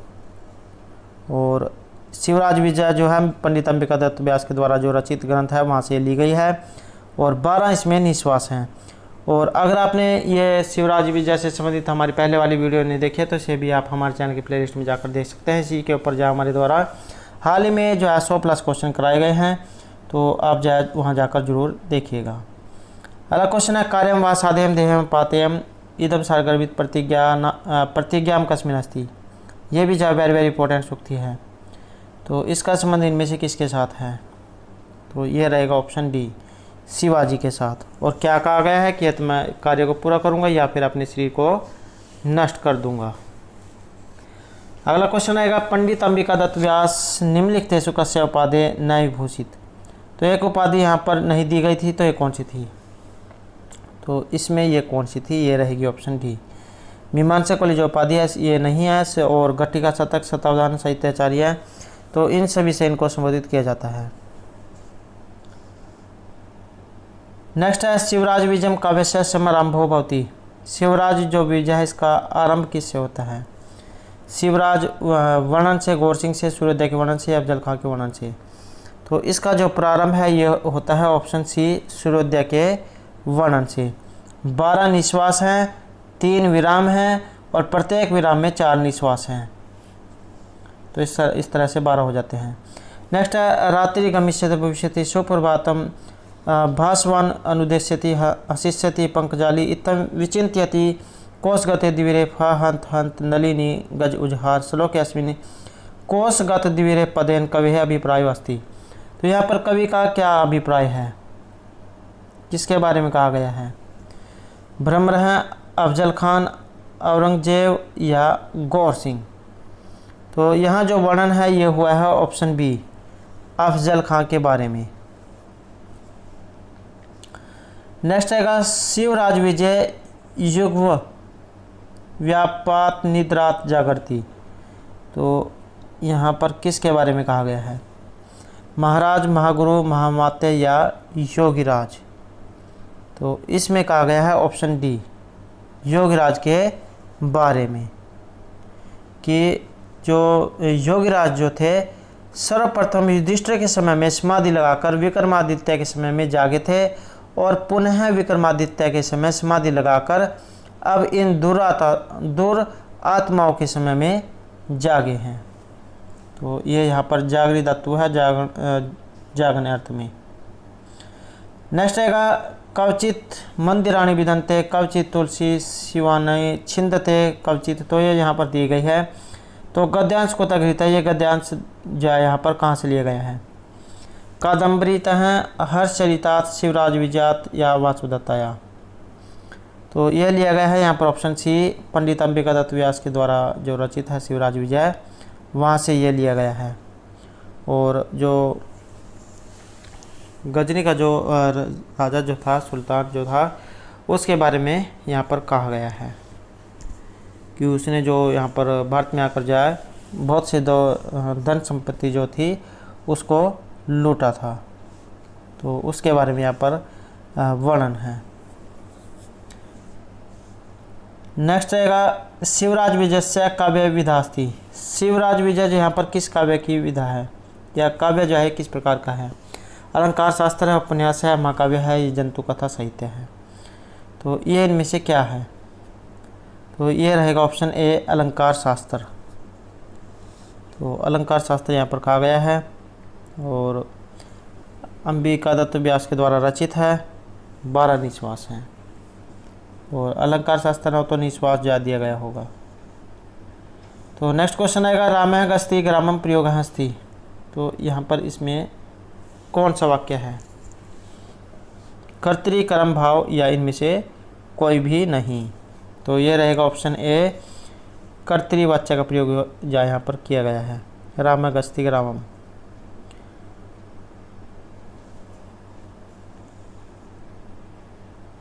और शिवराज विजय जो है पंडित अंबिका दत्त व्यास के द्वारा जो रचित ग्रंथ है वहाँ से ली गई है। और 12 इसमें निश्वास हैं। और अगर आपने ये शिवराज विजय से संबंधित हमारी पहले वाली वीडियो नहीं देखी है तो इसे भी आप हमारे चैनल की प्लेलिस्ट में जाकर देख सकते हैं। इसी के ऊपर जो हमारे द्वारा हाल ही में जो है 100+ क्वेश्चन कराए गए हैं, तो आप जो है वहाँ जाकर जरूर देखिएगा। अगला क्वेश्चन है कार्यम व साध्यम देहम पातेयम इदम सारगर्भित प्रतिज्ञाम कस्मिन् अस्ति। ये भी जो वेरी वेरी इंपॉर्टेंट सूक्ति है। तो इसका संबंध इनमें से किसके साथ है? तो ये रहेगा ऑप्शन डी, शिवाजी के साथ। और क्या कहा गया है कि मैं कार्य को पूरा करूंगा या फिर अपने शरीर को नष्ट कर दूंगा। अगला क्वेश्चन आएगा, पंडित अंबिका दत्त व्यास निम्नलिखितेषु कस्य उपाधि न विभूषित। तो एक उपाधि यहाँ पर नहीं दी गई थी, तो ये कौन सी थी? तो इसमें ये कौन सी थी? ये रहेगी ऑप्शन डी। मीमांसक वाली जो उपाधि है ये नहीं है, और गट्टिका शतक, शतावधान, साहित्याचार्य है, तो इन सभी से इनको संबोधित किया जाता है। नेक्स्ट है, शिवराज विजयम काव्यस्य समारंभो भवति। शिवराज जो विजय है इसका आरंभ किससे होता है? शिवराज वर्णन से, गौर सिंह से, सूर्योदय के वर्णन से, अफजल खां के वर्णन से। तो इसका जो प्रारंभ है ये होता है ऑप्शन सी, सूर्योदय के वर्णन से। 12 निश्वास हैं, 3 विराम हैं, और प्रत्येक विराम में 4 निश्वास हैं। तो इस तरह से 12 हो जाते हैं। नेक्स्ट है, रात्रि गमिष्यति भविष्यति सुप्रभातम भास्वान अनुदेश्यति हसिष्यति पंकजाली इत्थं विचिन्त्यति कोशगते दिविरे फा हंत हंत नलिनी गज उजहार श्लोक अस्मिन् कोशगत दिविरे पदेन कविः अभिप्रायो अस्ति। तो यहाँ पर कवि का क्या अभिप्राय है, किसके बारे में कहा गया है? भ्रमर है, अफजल खान, औरंगजेब या गौर सिंह। तो यहाँ जो वर्णन है ये हुआ है ऑप्शन बी, अफजल खां के बारे में। नेक्स्ट आएगा, शिवराज विजय युग्व व्यापात निद्रात जागृति। तो यहाँ पर किसके बारे में कहा गया है? महाराज, महागुरु, महामात्य या योगीराज। तो इसमें कहा गया है ऑप्शन डी, योगीराज के बारे में, कि जो योगीराज जो थे सर्वप्रथम युधिष्ठिर के समय में समाधि लगाकर विक्रमादित्य के समय में जागे थे, और पुनः विक्रमादित्य के समय समाधि लगाकर अब इन दूर आत्माओं के समय में जागे हैं। तो ये यहाँ पर जागृत धातु है, जागने अर्थ में। नेक्स्ट आएगा, कवचित मंदिराणि विदन्ते कवचित तुलसी शिवानय छिंदते कवचित। तो ये यहाँ पर दी गई है। तो गद्यांश को तक है, ये गद्यांश जो है यहाँ पर कहाँ से लिया गया है? कादम्बरीतः हर्षचरितात शिवराज विजयात या वासुदत्ताया। तो यह लिया गया है यहाँ पर ऑप्शन सी, पंडित अंबिका दत्त व्यास के द्वारा जो रचित है शिवराज विजय, वहाँ से ये लिया गया है। और जो गजनी का जो राजा जो था, सुल्तान जो था, उसके बारे में यहाँ पर कहा गया है कि उसने जो यहाँ पर भारत में आकर जाए बहुत से धन संपत्ति जो थी उसको लूटा था। तो उसके बारे में यहाँ पर वर्णन है। नेक्स्ट आएगा, शिवराज विजय से काव्य विधा अस्ति। शिवराज विजय जो यहाँ पर किस काव्य की विधा है, या काव्य जो है किस प्रकार का है? अलंकार शास्त्र है, उपन्यास है, महाकाव्य है, ये जंतु कथा साहित्य है। तो ये इनमें से क्या है? तो ये रहेगा ऑप्शन ए, अलंकार शास्त्र। तो अलंकार शास्त्र यहाँ पर कहा गया है, और अंबिका दत्त व्यास के द्वारा रचित है, 12 निश्वास हैं। और अलंकार शास्त्र हो तो निश्वास जा दिया गया होगा। तो नेक्स्ट क्वेश्चन आएगा, रामः गस्ति ग्रामम प्रयोगः अस्ति। तो यहाँ पर इसमें कौन सा वाक्य है? कर्तरी कर्म भाव या इनमें से कोई भी नहीं। तो ये रहेगा ऑप्शन ए, कर्तरी वाच्य का प्रयोग यहाँ पर किया गया है, रामः गस्ति ग्रामम।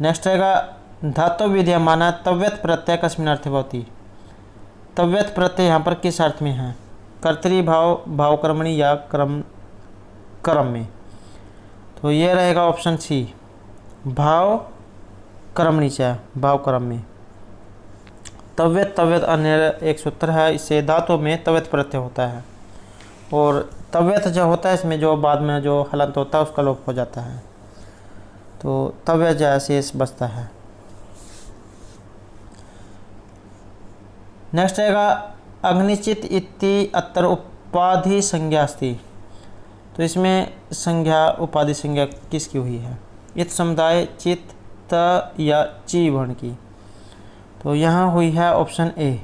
नेक्स्ट रहेगा, धातु विद्यमान तव्यत प्रत्यय कस्मिन् अर्थे भवति। तव्यत प्रत्यय यहाँ पर किस अर्थ में है? कर्तरी भाव, भाव कर्मणि या कर्म में। तो ये रहेगा ऑप्शन सी, भाव कर्मणि च, भाव कर्म में। तव्यत अन्य एक सूत्र है, इससे धातु में तव्यत प्रत्यय होता है, और तव्यत जो होता है इसमें जो बाद में जो हलंत होता है उसका लोप हो जाता है। तो तव्यत जो शेष बचता है। नेक्स्ट आएगा, अग्निचित इति अत्र उपाधि संज्ञा अस्ति। तो इसमें संज्ञा, उपाधि संज्ञा किसकी हुई है? इत समुदाय, चित, त या ची वर्ण की। तो यहाँ हुई है ऑप्शन ए।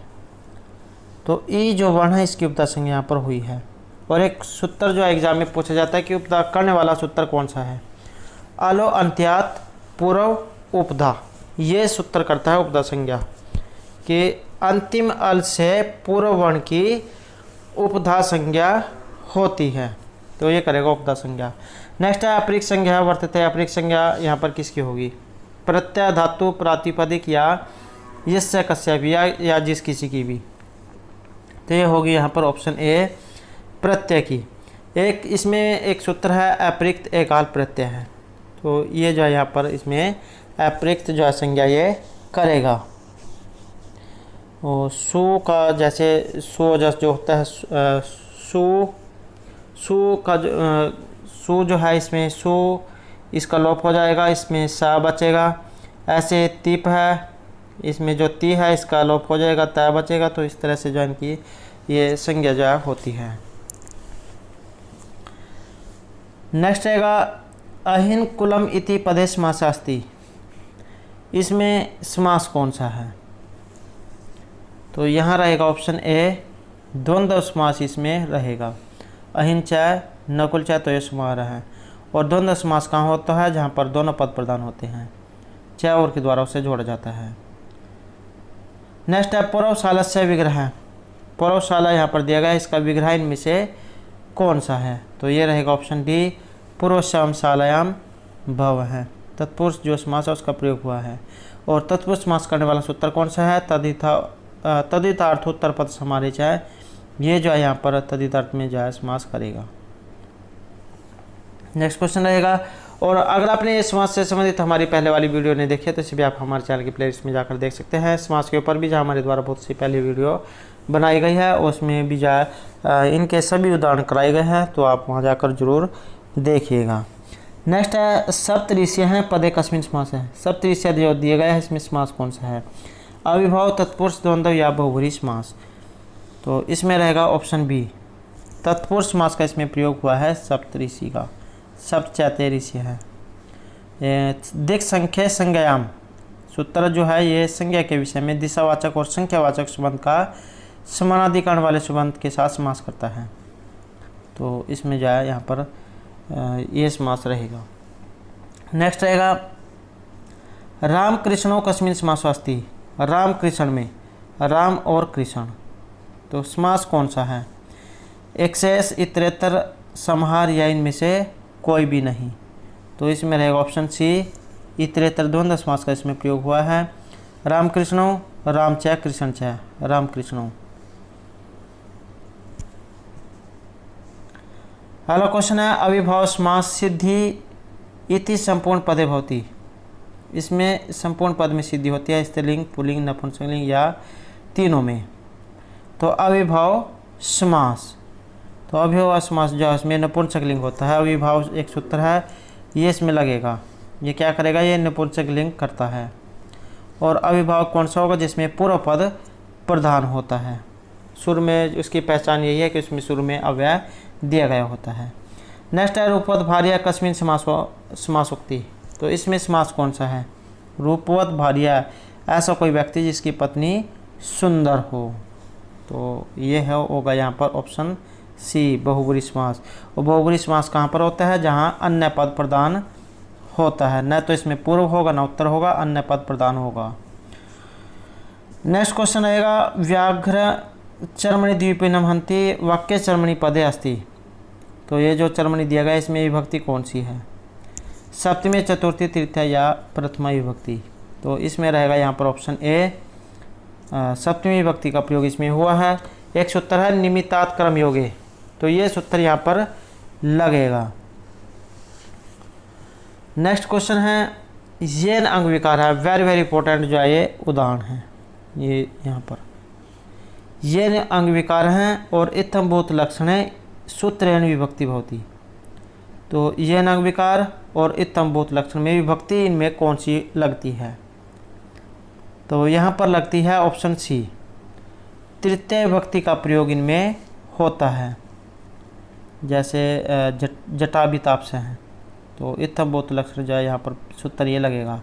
तो ई जो वर्ण है इसकी उपधा संज्ञा यहाँ पर हुई है। और एक सूत्र जो एग्जाम में पूछा जाता है कि उपधा करने वाला सूत्र कौन सा है? आलो अंत्यात पूर्व उपधा, ये सूत्र करता है उपधा संज्ञा कि अंतिम अल से पूर्व वर्ण की उपधा संज्ञा होती है, तो ये करेगा उपधा संज्ञा। नेक्स्ट है अपरिक्त संज्ञा वर्तते। अपरिक्त संज्ञा यहाँ पर किसकी होगी? प्रत्यय धातु प्रातिपदिक या यस्य कस्य भी या जिस किसी की भी, तो ये होगी यहाँ पर ऑप्शन ए प्रत्यय की। एक इसमें एक सूत्र है अपरिक्त एकाल प्रत्यय है, तो ये जो है यहाँ पर इसमें अपरिक्त जो है संज्ञा ये करेगा। और सु का जैसे सु जो होता है सु का सु जो है इसमें सु इसका लोप हो जाएगा, इसमें सा बचेगा। ऐसे तिप है, इसमें जो ती है इसका लोप हो जाएगा, ता बचेगा। तो इस तरह से जो इनकी ये संज्ञा जो होती है। नेक्स्ट रहेगा अहिन कुलम इति पदे समासास्ति। इसमें समास कौन सा है? तो यहाँ रहेगा ऑप्शन ए द्वंद्व समास इसमें रहेगा। अहिन चाय नकुल चाय तो ये समास है। और द्वंद्व समास कहाँ होता है? जहाँ पर दोनों पद प्रधान होते हैं, चाय और के द्वारा उसे जोड़ा जाता है। नेक्स्ट है पूर्वशाला से विग्रह। पूर्वशाला यहाँ पर दिया गया है, इसका विग्रह इनमें से कौन सा है? तो ये रहेगा ऑप्शन डी पूर्वश्याम शालायाम भव है। तत्पुरुष जो समास है उसका प्रयोग हुआ है। और तत्पुरुष समास करने वाला सूत्र कौन सा है? तदितार्थ उत्तर पद समारेच है। ये जो है यहाँ पर तदितार्थ में जो है समास करेगा। नेक्स्ट क्वेश्चन रहेगा। और अगर आपने ये समास से संबंधित हमारी पहले वाली वीडियो नहीं देखी है तो इसे भी आप हमारे चैनल की प्लेलिस्ट में जाकर देख सकते हैं। समास के ऊपर भी जो हमारे द्वारा बहुत सी पहली वीडियो बनाई गई है, उसमें भी जो इनके सभी उदाहरण कराए गए हैं, तो आप वहाँ जाकर जरूर देखिएगा। नेक्स्ट है सप्तऋषि हैं पदे कस्मिन समास है। सप्तऋषि जो दिए गए हैं इसमें समास कौन सा है? अविभाव तत्पुरुष द्वंद्व या बहुब्रीहि समास। तो इसमें रहेगा ऑप्शन बी तत्पुरुष समास का इसमें प्रयोग हुआ है सप्तऋषि का। सप्त ऋषि है। दिक् संख्या संज्ञायाम सूत्र जो है ये संज्ञा के विषय में दिशावाचक और संख्यावाचक संबंध का समानाधिकरण वाले संबंध के साथ समास करता है। तो इसमें जो है यहाँ पर ये समास रहेगा। नेक्स्ट रहेगा राम कृष्णों कस्मिन समासवास्ति। राम कृष्ण में राम और कृष्ण, तो समास कौन सा है? एक्सेस इतरेतर संहार या इनमें से कोई भी नहीं। तो इसमें रहेगा ऑप्शन सी इतरेतर द्वंद्व समास का इसमें प्रयोग हुआ है। राम कृष्णों राम च कृष्ण च राम कृष्णों। अगला क्वेश्चन है अविभाव समास सिद्धि इति संपूर्ण पदे भवति। इसमें संपूर्ण पद में सिद्धि होती है, स्त्रीलिंग पुल्लिंग नपुंसकलिंग या तीनों में। तो अविभाव समास, तो अविभाव समास जो है इसमें नपुंसकलिंग होता है। अविभाव एक सूत्र है, ये इसमें लगेगा। ये क्या करेगा? ये नपुंसकलिंग करता है। और अविभाव कौन सा होगा? जिसमें पूर्व पद प्रधान होता है। सुर में उसकी पहचान यही है कि उसमें सुर में अव्यय दिया गया होता है। नेक्स्ट है रूपवत भार्या कस्मिन समासोक्ति। तो इसमें समास कौन सा है? रूपवत भार्या, ऐसा कोई व्यक्ति जिसकी पत्नी सुंदर हो। तो ये है होगा यहाँ पर ऑप्शन सी बहुब्रीहि समास। और बहुब्रीहि समास कहाँ पर होता है? जहाँ अन्य पद प्रधान होता है। न तो इसमें पूर्व होगा न उत्तर होगा, अन्य पद प्रधान होगा। नेक्स्ट क्वेश्चन रहेगा व्याघ्र चर्मणि द्वीपिनम हंति वाक्य चर्मणि पदे अस्ति। तो ये जो चर्मणि दिया गया इसमें विभक्ति कौन सी है? सप्तमी चतुर्थी तृतीया या प्रथमा विभक्ति। तो इसमें रहेगा यहाँ पर ऑप्शन ए सप्तमी विभक्ति का प्रयोग इसमें हुआ है। एक सूत्र है निमित्तात् क्रम योगे, तो ये सूत्र यहाँ पर लगेगा। नेक्स्ट क्वेश्चन है येन अंग विकार है। वेरी वेरी इंपॉर्टेंट जो है ये उदाहरण है। ये यहाँ पर येन अंग विकार हैं और इत्थम्भूत लक्षण है सूत्रेण विभक्ति भवति। तो येन अंग विकार और इत्थम्भूत लक्षण में विभक्ति इनमें कौन सी लगती है? तो यहाँ पर लगती है ऑप्शन सी तृतीय विभक्ति का प्रयोग इनमें होता है। जैसे जटाभिताप से हैं, तो इत्थम्भूत लक्षण जो है यहाँ पर सूत्र ये लगेगा।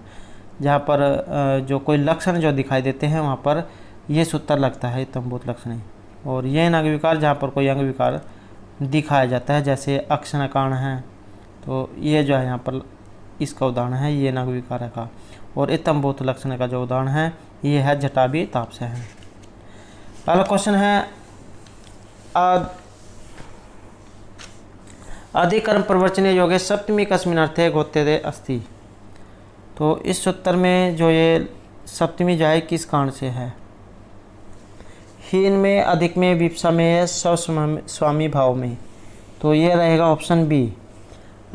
जहाँ पर जो कोई लक्षण जो दिखाई देते हैं वहाँ पर ये सूत्र लगता है इत्थम्भूत लक्षण। और ये अंग विकार जहाँ पर कोई अंग विकार दिखाया जाता है, जैसे अक्षणकाण है, तो ये जो है यहाँ पर इसका उदाहरण है ये अंग विकार का। और इत्थम्भूत लक्षण का जो उदाहरण है ये है जटाभिताप से है। अगला क्वेश्चन है अधिकर्म प्रवचने योगे सप्तमी कस्मिन् अर्थे गोत्यते अस्ति। तो इस सूत्र में जो ये सप्तमी जो है किस कारण से है? हीन में, अधिक में, विप्सा में, स्वस्वामी भाव में। तो ये रहेगा ऑप्शन बी,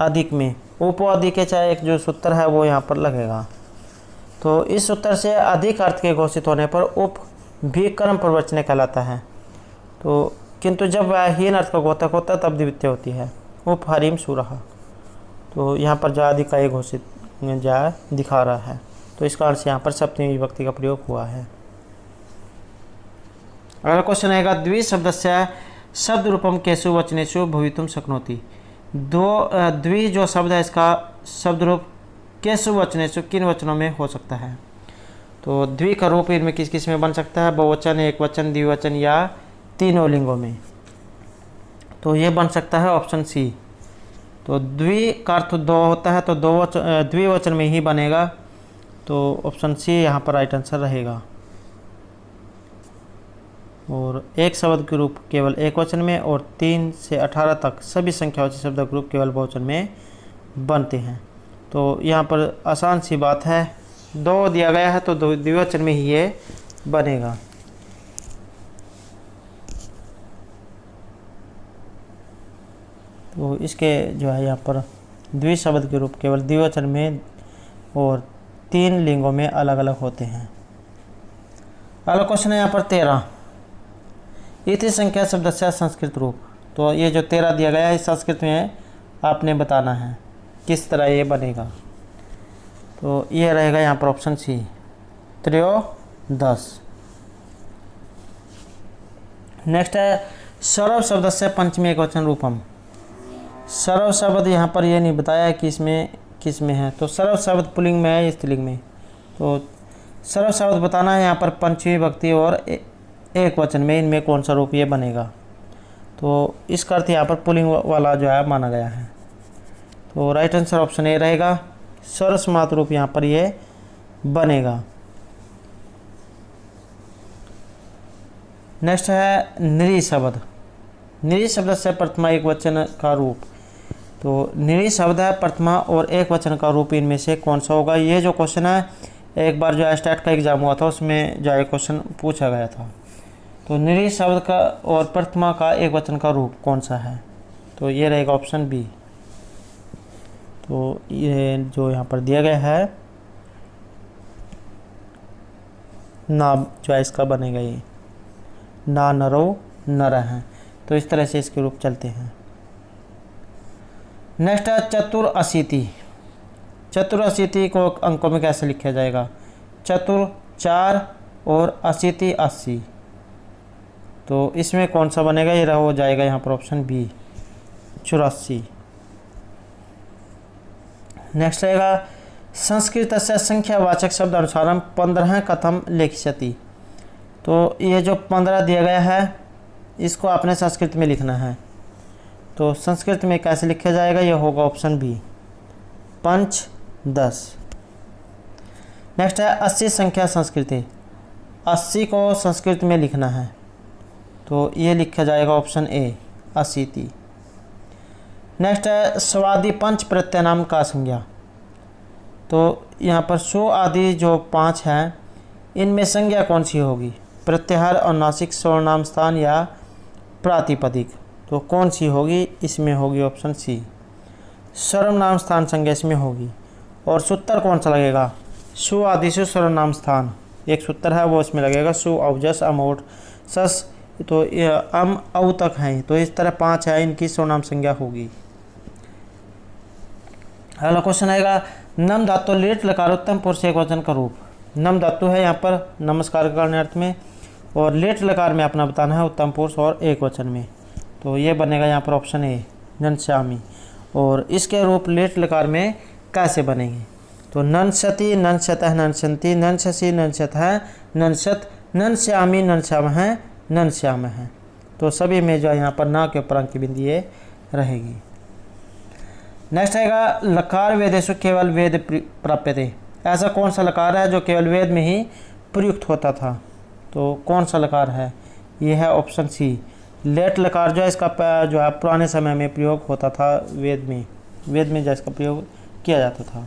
अधिक में। उपो अधिक के चाहे एक जो सूत्र है वो यहाँ पर लगेगा। तो इस सूत्र से अधिक अर्थ के घोषित होने पर उप भी कर्म प्रवचने कहलाता है। तो किंतु जब वह हीन अर्थ का गोतक होता है तब द्वितीय होती है, उप हरिम सुरहा। तो यहाँ पर जो अधिक का एक घोषित जा दिखा रहा है, तो इस कारण से यहाँ पर सप्तमी विभक्ति का प्रयोग हुआ है। अगला क्वेश्चन आएगा द्विशब्दस्य शब्द रूपम केषु वचनेषु भवितुम शक्नोति। द्वि जो शब्द है इसका शब्द रूप केषु वचनेषु किन वचनों में हो सकता है? तो द्वि का रूप इनमें किस किस में बन सकता है? बहुवचन, एक वचन, द्विवचन या तीनों लिंगों में। तो ये बन सकता है ऑप्शन सी। तो द्वि का अर्थ दो होता है तो द्विवचन में ही बनेगा। तो ऑप्शन सी यहाँ पर राइट आंसर रहेगा। और एक शब्द के रूप केवल एक वचन में और 3 से 18 तक सभी संख्यावाची शब्द के रूप केवल बहुवचन में बनते हैं। तो यहाँ पर आसान सी बात है, 2 दिया गया है तो द्विवचन में ही ये बनेगा। तो इसके जो है यहाँ पर द्विशब्द के रूप केवल द्विवचन में और 3 लिंगों में अलग अलग होते हैं। अगला क्वेश्चन है यहाँ पर 13, इति संख्या शब्दस्य संस्कृत रूप। तो ये जो 13 दिया गया है इस संस्कृत में आपने बताना है किस तरह ये बनेगा। तो ये रहेगा यहाँ पर ऑप्शन सी, त्रयोदश। नेक्स्ट है सर्व शब्दस्य पंचमी एकवचन रूपम। सर्व शब्द यहाँ पर ये नहीं बताया है कि इसमें किस में है। तो सर्व शब्द पुल्लिंग में है, स्त्रीलिंग में। तो सर्व शब्द बताना है यहाँ पर पंचमी विभक्ति और एक वचन में, इनमें कौन सा रूप ये बनेगा। तो इसका अर्थ यहाँ पर पुल्लिंग वाला जो है माना गया है। तो राइट आंसर ऑप्शन ए रहेगा, सर्वसमात रूप यहाँ पर ये बनेगा। नेक्स्ट है निरी शब्द। निरी शब्द से प्रथमा एक वचन का रूप। तो निरी शब्द है प्रथमा और एक वचन का रूप, इनमें से कौन सा होगा? ये जो क्वेश्चन है एक बार जो स्टेट का एग्जाम हुआ था उसमें जो है क्वेश्चन पूछा गया था। तो निरी शब्द का और प्रथमा का एक वचन का रूप कौन सा है? तो ये रहेगा ऑप्शन बी। तो ये जो यहाँ पर दिया गया है ना, जो है इसका बनेगा ये ना नरो नर है। तो इस तरह से इसके रूप चलते हैं। नेक्स्ट है चतुर-अशीति। चतुर-अशीति को अंकों में कैसे लिखा जाएगा? चतुर 4 और अशीति 80। तो इसमें कौन सा बनेगा? ये हो जाएगा यहाँ पर ऑप्शन बी, 84। नेक्स्ट रहेगा संस्कृत से संख्यावाचक शब्द अनुसारम 15 कथम लिखिष्यति। तो ये जो 15 दिया गया है इसको आपने संस्कृत में लिखना है। तो संस्कृत में कैसे लिखा जाएगा? ये होगा ऑप्शन बी, 5 10। नेक्स्ट है 80 संख्या संस्कृति। 80 को संस्कृत में लिखना है। तो ये लिखा जाएगा ऑप्शन ए, अशीति। नेक्स्ट है स्वादि पंच प्रत्यय नाम का संज्ञा। तो यहाँ पर सो आदि जो 5 हैं इनमें संज्ञा कौन सी होगी? प्रत्याहार, अनुनासिक, सर्वनाम स्थान या प्रातिपदिक। तो कौन सी होगी? इसमें होगी ऑप्शन सी, सर्वनाम स्थान संज्ञा इसमें होगी। और सूत्र कौन सा लगेगा? सु आदिशु सर्वनाम स्थान एक सूत्र है वो इसमें लगेगा, सु औजस अमोट सस। तो अम औ तक हैं, तो इस तरह 5 है, इनकी सर्वनाम संज्ञा होगी। अगला क्वेश्चन आएगा नम धातु लेट लकारोत्तम पुरुष एक वचन का रूप। नम धातु है यहाँ पर नमस्कार करने अर्थ में, और लेट लकार में अपना बताना है उत्तम पुरुष और एक वचन में। तो ये बनेगा यहाँ पर ऑप्शन ए, ननश्यामी। और इसके रूप लेट लकार में कैसे बनेंगे? तो ननसती, ननसतः, ननसंती, ननससी, ननसत है, ननसत, ननश्यामी, ननश्याम है, ननश्याम है। तो सभी में जो है यहाँ पर ना के ऊपर अंक की बिंदी ये रहेगी। नेक्स्ट आएगा लकार वेदेषु केवल वेद प्राप्यते। ऐसा कौन सा लकार है जो केवल वेद में ही प्रयुक्त होता था? तो कौन सा लकार है? ये है ऑप्शन सी। लेट लकार जो है इसका जो है पुराने समय में प्रयोग होता था, वेद में जो इसका प्रयोग किया जाता था।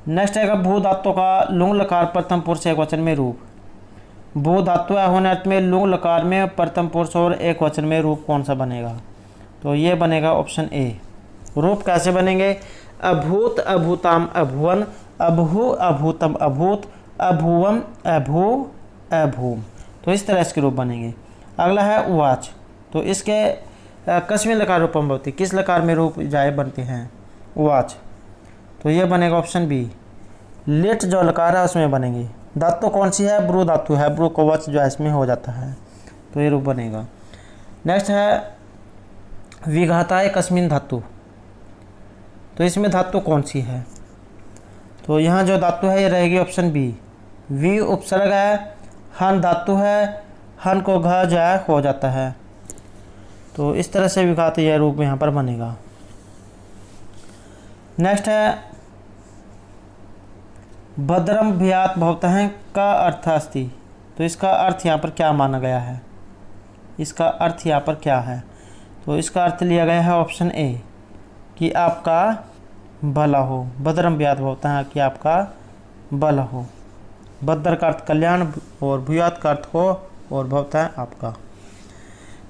नेक्स्ट है भू धातु का लुंग लकार प्रथम पुरुष एक वचन में रूप। भू धातु होने अर्थ में लुंग लकार में प्रथम पुरुष और एक वचन में रूप कौन सा बनेगा? तो ये बनेगा ऑप्शन ए। रूप कैसे बनेंगे? अभूत अभूताम अभुवन, अभू अभूतम अभूत, अभुवम अभू अभूम। तो इस तरह इसके रूप बनेंगे। अगला है उवाच। तो इसके कस्मिन लकार रूपम भवति, किस लकार में रूप जाए बनते हैं? उवाच। तो ये बनेगा ऑप्शन बी। लिट जो लकार है उसमें बनेंगे। धातु कौन सी है? ब्रू धातु है, ब्रू को वच जो है इसमें हो जाता है, तो ये रूप बनेगा। नेक्स्ट है विघाताय कस्मिन धातु। तो इसमें धातु कौन सी है? तो यहाँ जो धातु है ये रहेगी ऑप्शन बी। वी उपसर्ग है, हन धातु है, हन को घ जो है हो जाता है। तो इस तरह से विघात यह रूप यहाँ पर बनेगा। नेक्स्ट है भद्रम भ्यात भवतः का अर्थ अस्ति। तो इसका अर्थ यहाँ पर क्या माना गया है? इसका अर्थ यहाँ पर क्या है? तो इसका अर्थ लिया गया है ऑप्शन ए कि आपका भला हो। भद्रम भ्यात भवतः कि आपका भला हो। भद्र का अर्थ कल्याण और भूयात का अर्थ हो और भवतः आपका।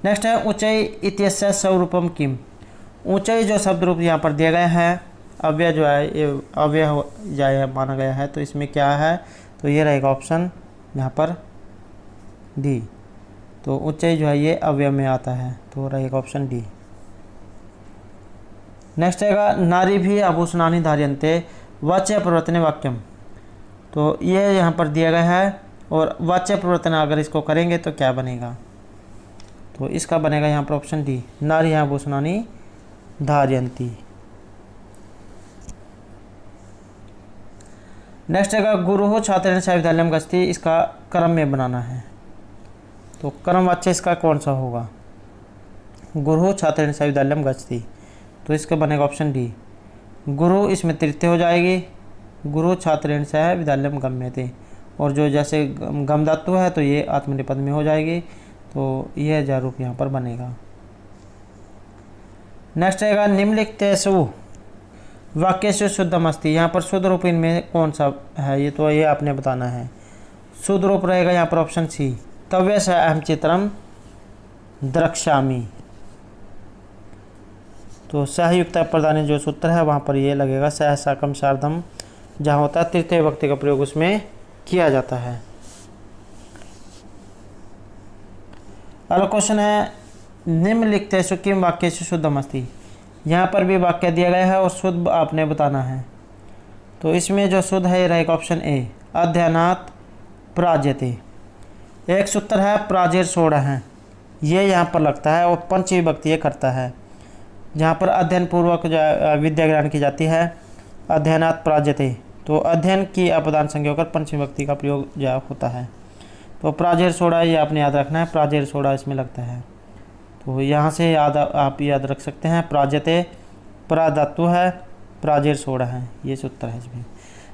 नेक्स्ट है ऊंचाई इत्यस्य स्वरूपम किम। ऊंचाई जो शब्द रूप यहाँ पर दिया गया है, अव्यय जो है ये अव्यय जाए माना गया है, तो इसमें क्या है? तो ये रहेगा ऑप्शन यहाँ पर डी। तो ऊंचाई जो है ये अव्यय में आता है, तो रहेगा ऑप्शन डी। नेक्स्ट रहेगा नारी भी आभूषणानि धार्यन्ते वाच्य परिवर्तने वाक्यम। तो ये यहाँ पर दिया गया है और वाच्य परिवर्तन अगर इसको करेंगे तो क्या बनेगा? तो इसका बनेगा यहाँ पर ऑप्शन डी। नारी आभूषणानि धार्यन्ति। नेक्स्ट है गुरु छात्रेण स विद्यालयम गच्छति। इसका क्रम में बनाना है, तो क्रम वाच्य इसका कौन सा होगा? गुरु छात्रेण स विद्यालयम गच्छति। तो इसका बनेगा ऑप्शन डी। गुरु इसमें तृतीय हो जाएगी, गुरु छात्रेण स विद्यालयम गम्यते, और जो जैसे गम धातु है तो ये आत्मनेपद में हो जाएगी, तो यह जा रूप यहाँ पर बनेगा। नेक्स्ट रहेगा निम्नलिखितेषु वाक्येषु शुद्धम अस्ति। यहाँ पर शुद्ध रूप इनमें कौन सा है? ये तो ये आपने बताना है। शुद्ध रूप रहेगा यहाँ पर ऑप्शन सी। तव्य स अहम चित्रम द्रक्ष्यामि। तो सहयुक्त प्रधानी जो सूत्र है वहाँ पर ये लगेगा सह साकम सार्धम, जहाँ होता है तृतीय व्यक्ति का प्रयोग उसमें किया जाता है। अगला क्वेश्चन है निम्नलिखितेषु किम वाक्येषु शुद्धम अस्ति। यहाँ पर भी वाक्य दिया गया है और शुद्ध आपने बताना है। तो इसमें जो शुद्ध है ये रहेगा ऑप्शन ए। अध्ययनात् प्राज्यते। एक सूत्र है प्राजेर सोड़ा है, ये यहाँ पर लगता है और पंचमी विभक्ति ये करता है, जहाँ पर अध्ययन पूर्वक विद्या ग्रहण की जाती है। अध्ययनात् प्राज्यते, तो अध्ययन की अपदान संज्ञा होकर पंचमी विभक्ति का प्रयोग जो होता है। तो प्राजेर सोड़ा ये आपने याद रखना है, प्राजेर सोड़ा इसमें लगता है। तो यहाँ से आप याद रख सकते हैं प्राजते, प्रा धातु है, प्राजेर सोड़ा है, ये सूत्र है इसमें।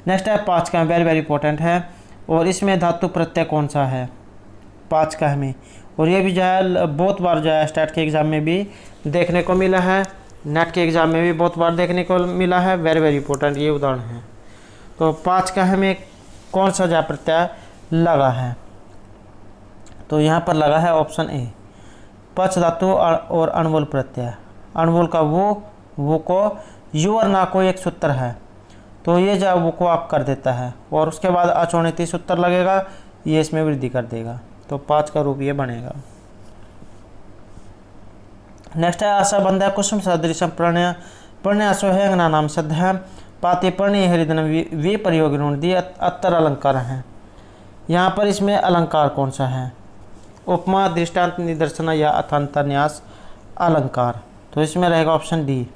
नेक्स्ट है 5 का, वेरी वेरी इंपॉर्टेंट है, और इसमें धातु प्रत्यय कौन सा है 5 का में। और ये भी जो है बहुत बार जो है स्टेट के एग्ज़ाम में भी देखने को मिला है, नेट के एग्ज़ाम में भी बहुत बार देखने को मिला है। वेरी वेरी इंपॉर्टेंट ये उदाहरण है। तो 5 का में कौन सा जा प्रत्यय लगा है? तो यहाँ पर लगा है ऑप्शन ए पच धातु और अणुवल प्रत्यय। अणुवल का वो को यू और ना को एक सूत्र है, तो ये जो वो को आप कर देता है, और उसके बाद अचोणिति सूत्र लगेगा, ये इसमें वृद्धि कर देगा। तो 5 का रूप ये बनेगा। नेक्स्ट है आशाबंध कुसुम सदृशम प्रणयासो है अंगना नाम सद्य पाते प्रणय हरिदन वे प्रयोग दिए अत्तर अलंकार हैं। यहाँ पर इसमें अलंकार कौन सा है? उपमा, दृष्टांत, निदर्शन या अथांतरन्यास अलंकार। तो इसमें रहेगा ऑप्शन डी।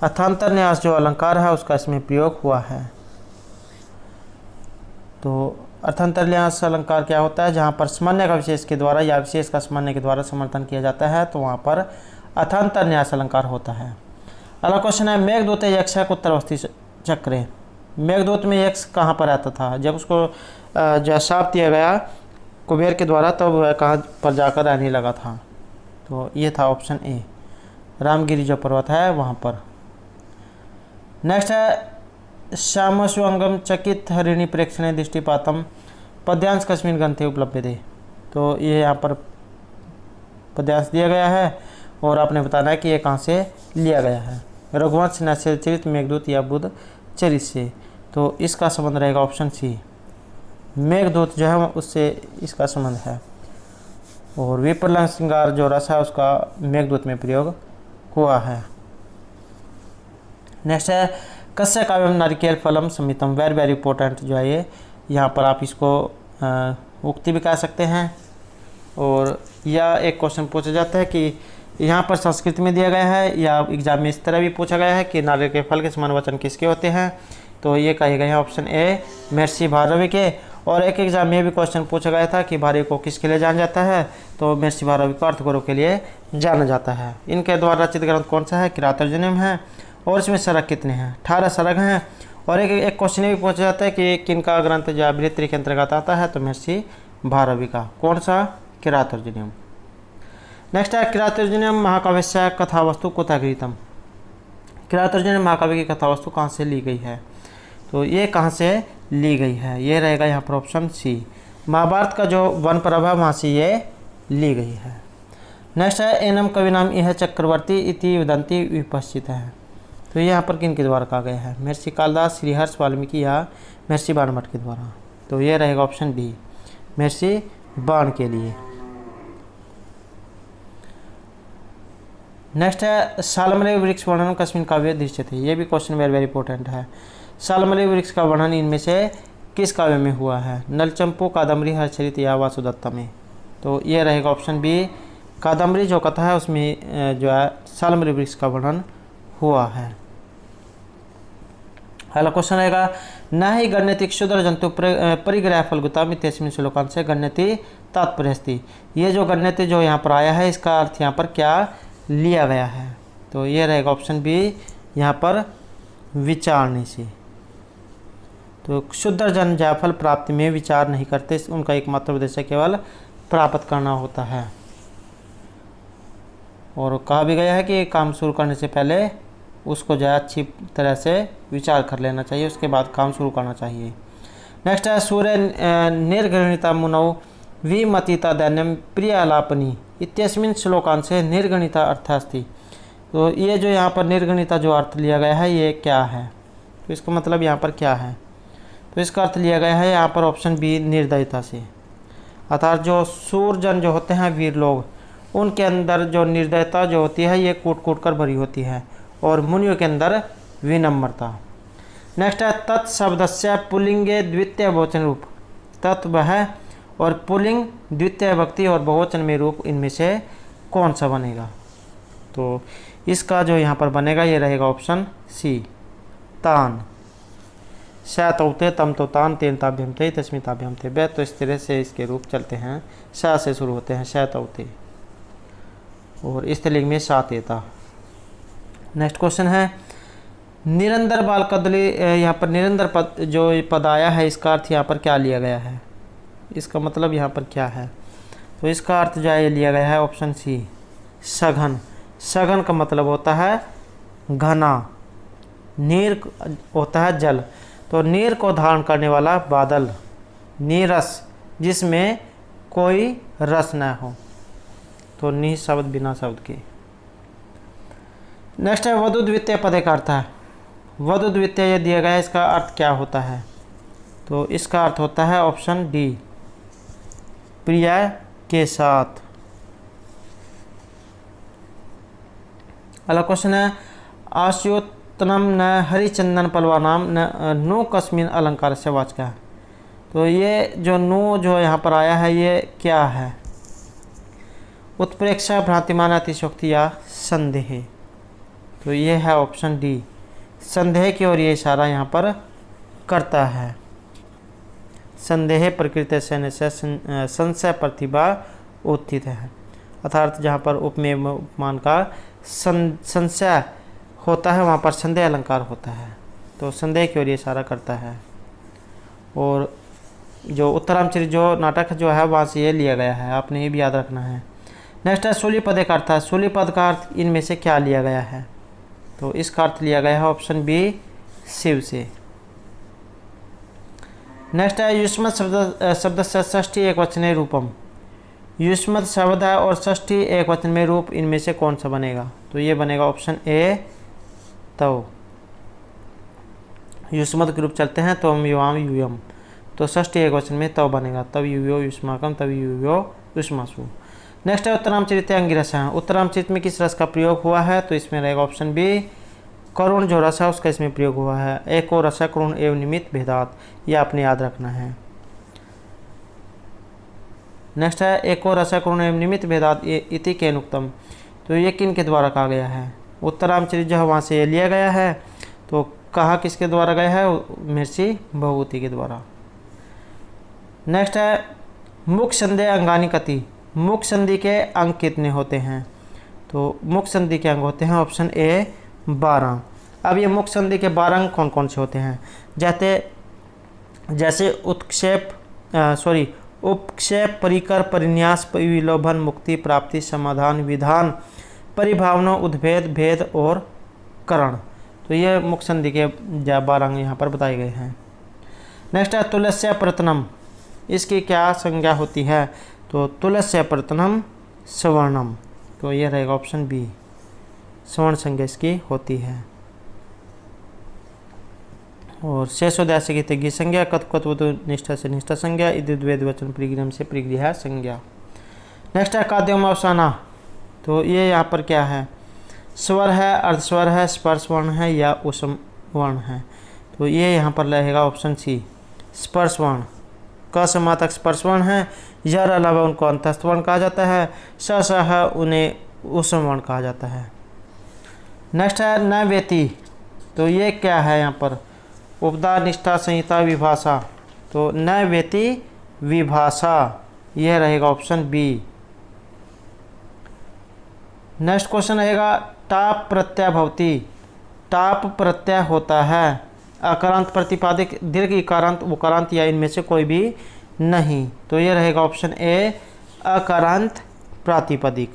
अथांतरन्यास जो अलंकार है उसका इसमें प्रयोग हुआ है। तो अथांतरन्यास अलंकार क्या होता है? जहाँ पर सामान्य का विशेष के द्वारा या विशेष का सामान्य के द्वारा समर्थन किया जाता है, तो वहाँ पर अथांतरन्यास अलंकार होता है। अगला क्वेश्चन है मेघदूत यक्ष उत्तरवस्थी चक्रे। मेघदूत में यक्ष कहाँ पर आता था? जब उसको जो शाप दिया गया कुबेर के द्वारा, तब वह कहाँ पर जाकर रहने लगा था। तो ये था ऑप्शन ए, रामगिरी जो पर्वत है वहाँ पर। नेक्स्ट है श्यामस्वंगम चकित हरिणी प्रेक्षणे दृष्टिपातम पद्यांश कस्मिन् ग्रंथे उपलब्धते। तो ये यहाँ पर पद्यांश दिया गया है और आपने बताना है कि ये कहाँ से लिया गया है। रघुवंश, नैषधीय चरित, मेघदूत या बुद्ध चरित से। तो इसका संबंध रहेगा ऑप्शन सी, मेघदूत जो है उससे इसका संबंध है। और विप्रलंघ श्रृंगार जो रस है उसका मेघदूत में प्रयोग हुआ है। नेक्स्ट है कस्य काव्यम नारिकेल फलम समितम, वेरी वेरी इंपॉर्टेंट जो है ये, यहाँ पर आप इसको उक्ति भी कह सकते हैं। और या एक क्वेश्चन पूछा जाता है कि यहाँ पर संस्कृत में दिया गया है, या एग्जाम में इस तरह भी पूछा गया है कि नारियल के फल के समान वचन किसके होते हैं। तो ये कहे गए हैं ऑप्शन ए, महर्षि भारवी के। और एक एग्जाम में भी क्वेश्चन पूछा गया था कि भारवी को किसके लिए जाना जाता है। तो महर्षि भारवी को अर्थगुरु के लिए जाना जाता है। इनके द्वारा रचित ग्रंथ कौन सा है, किरातार्जुनीयम है। और इसमें सरक कितने हैं, 18 सरक हैं। और एक क्वेश्चन भी पूछा जाता है कि किनका ग्रंथ जो अभिनेत्री के अंतर्गत आता है। तो महर्षि भारवी का, कौन सा, किरातार्जुनीयम। नेक्स्ट है किरातार्जुनीयम महाकाव्यस्य कथावस्तु कुतः गृहीतम। किरातार्जुनीयम महाकाव्य की कथावस्तु कहाँ से ली गई है। तो ये कहाँ से ली गई है, ये रहेगा यहाँ पर ऑप्शन सी, महाभारत का जो वन पर्व है वहाँ से ये ली गई है। नेक्स्ट है एनम कविनाम यह चक्रवर्ती इति वदंती विपश्चित है। तो ये यहाँ पर किन के द्वारा कहा गया है, महर्षि कालिदास, श्रीहर्ष वाल्मीकि या महर्षि बाणभट्ट के द्वारा। तो ये रहेगा ऑप्शन बी, महर्षि बाण के लिए। नेक्स्ट है सालमलई वृक्ष वर्णन कस्मिन् काव्ये दृश्यते। ये भी क्वेश्चन वेरी वेरी इंपॉर्टेंट है। सालमलई वृक्ष का वर्णन इनमें से किस काव्य में हुआ है, नलचंपू, कादम्बरी, हर्षचरित या वासुदत्त में। तो ये रहेगा ऑप्शन बी, कादम्बरी जो कथा है उसमें जो है सालमलई वृक्ष का वर्णन हुआ है। अगला क्वेश्चन रहेगा न ही गण्यति क्षुद्र जंतु परिग्रह फलगुता इत्यस्मिन् श्लोकांशे गण्यति तात्पर्य अस्ति। ये जो गण्यति जो यहाँ पर आया है इसका अर्थ यहाँ पर क्या लिया गया है। तो ये रहेगा ऑप्शन बी, यहाँ पर विचारने से। तो क्षुद्र जन जायफल प्राप्ति में विचार नहीं करते, उनका एकमात्र उद्देश्य केवल प्राप्त करना होता है। और कहा भी गया है कि काम शुरू करने से पहले उसको जो है अच्छी तरह से विचार कर लेना चाहिए, उसके बाद काम शुरू करना चाहिए। नेक्स्ट है सूर्य निर्गणिता मुनौ विमतिता दैन्यम प्रियालापनी इत्यस्मिन् श्लोकांशे निर्गणिता अर्थ अस्ति। तो ये जो यहाँ पर निर्गणिता जो अर्थ लिया गया है ये क्या है, तो इसका मतलब यहाँ पर क्या है। तो इसका अर्थ लिया गया है यहाँ पर ऑप्शन बी, निर्दयता से। अर्थात जो सूरजन जो होते हैं वीर लोग, उनके अंदर जो निर्दयता जो होती है ये कूट कूट कर भरी होती है, और मुनियों के अंदर विनम्रता। नेक्स्ट है तत्शब्दस्य पुल्लिंगे द्वितीय बहुवचन रूप। तत्व है और पुल्लिंग द्वितीय भक्ति और बहुवचन में रूप इनमें से कौन सा बनेगा। तो इसका जो यहाँ पर बनेगा ये रहेगा ऑप्शन सी, तान। शैतौते तम तो तान तेन ताभ्यम थे तस्मिताभ्यम थे बै। तो इस तरह से इसके रूप चलते हैं, शा से शुरू होते हैं, शैतौते, और स्त्रीलिंग में शातेता। नेक्स्ट क्वेश्चन है निरंतर बाल कदली। यहाँ पर निरंतर पद जो पद आया है इसका अर्थ यहाँ पर क्या लिया गया है, इसका मतलब यहाँ पर क्या है। तो इसका अर्थ जो है ये लिया गया है ऑप्शन सी, सघन। सघन का मतलब होता है घना, नीर होता है जल, तो नीर को धारण करने वाला बादल, नीरस जिसमें कोई रस न हो। तो नी शब्द बिना शब्द के। नेक्स्ट है वधु द्वितीय पद का अर्थ है। वधु द्वितीय ये दिया गया है, इसका अर्थ क्या होता है। तो इसका अर्थ होता है ऑप्शन डी, प्रिया के साथ। अगला क्वेश्चन है आस्योत्तनम न हरिचंदन पलवानाम न नो कस्मिन अलंकार से वाचक है। तो ये जो नो जो यहाँ पर आया है ये क्या है, उत्प्रेक्षा, भ्रांतिमान, अतिशोक्ति या संदेह। तो ये है ऑप्शन डी, संदेह की ओर ये इशारा यहाँ पर करता है। संदेह प्रकृति से संशय प्रतिभा उत्थित है, अर्थात जहाँ पर उपमेय उपमान का संशय होता है वहाँ पर संदेह अलंकार होता है। तो संदेह की ओर ये इशारा करता है। और जो उत्तरामचरित जो नाटक जो है वहाँ से ये लिया गया है, आपने ये भी याद रखना है। नेक्स्ट है सूलीपद का अर्थ है। सूलीपद का अर्थ इनमें से क्या लिया गया है? तो इसका अर्थ लिया गया है ऑप्शन बी शिव से। नेक्स्ट है युष्मत शब्द से षष्ठी एकवचने रूपम। युष्मत शब्द है और षष्ठी एकवचन में रूप इनमें से कौन सा बनेगा? तो ये बनेगा ऑप्शन ए तव। युष्मत के रूप चलते हैं तो युवाम यूयम, तो षष्ठी एकवचन में तव बनेगा, तब युयो युष्माकम तब युयो युष्मासु। नेक्स्ट है उत्तरामचरित अंगिरस है। उत्तरामचरित में किस रस का प्रयोग हुआ है? तो इसमें रहेगा ऑप्शन बी करुण जो रस है उसका इसमें प्रयोग हुआ है। एक और रस है करुण एवं निमित्त भेदात, ये आपने याद रखना है। नेक्स्ट है एक और रस है करुण एवं निमित्त भेदात इति केनुक्तम, तो ये किन के द्वारा कहा गया है? उत्तरामचरित जो है वहाँ से ये लिया गया है, तो कहा किसके द्वारा गया है? महर्षि भभूति के द्वारा। नेक्स्ट है मुख संधि अंगानी कति। मुख संधि के अंग कितने होते हैं? तो मुख संधि के अंग होते हैं ऑप्शन ए 12। अब ये मुख संधि के 12 अंग कौन कौन से होते हैं? जैसे उपक्षेप, परिकर, परिन्यास, विलोभन, मुक्ति, प्राप्ति, समाधान, विधान, परिभावना, उद्भेद, भेद और करण। तो ये मुख संधि के 12 अंग यहाँ पर बताए गए हैं। नेक्स्ट है तुलस्य प्रतनम, इसकी क्या संज्ञा होती है? तो तुलस्य प्रतनम सवर्णम, तो ये रहेगा ऑप्शन बी, स्वर्ण संज्ञा इसकी होती है। और शेषोदयास की तेगी संज्ञा, कत्वतु निष्ठा से निष्ठा संज्ञा, इद्वेद वचन परिग्रह से परिग्रह संज्ञा। नेक्स्ट है काद्यम अवसाना, तो ये यहाँ पर क्या है? स्वर है, अर्धस्वर है, स्पर्श वर्ण है या उसम वर्ण है? तो ये यहाँ पर रहेगा ऑप्शन सी स्पर्श वर्ण। क से मा तक स्पर्श वर्ण है, यर अलावा उनको अंतस्थ वर्ण कहा जाता है, स है उन्हें उसम वर्ण कहा जाता है। नेक्स्ट है न वेति, तो ये क्या है यहाँ पर? उपदा, निष्ठा, संहिता, विभाषा, तो न वेति विभाषा, यह रहेगा ऑप्शन बी। नेक्स्ट क्वेश्चन रहेगा टाप प्रत्यय भवति। टाप प्रत्यय होता है अकारांत, प्रतिपादिक, दीर्घ, इकारांत, उकारांत या इनमें से कोई भी नहीं, तो ये रहेगा ऑप्शन ए अकारांत प्रातिपदिक।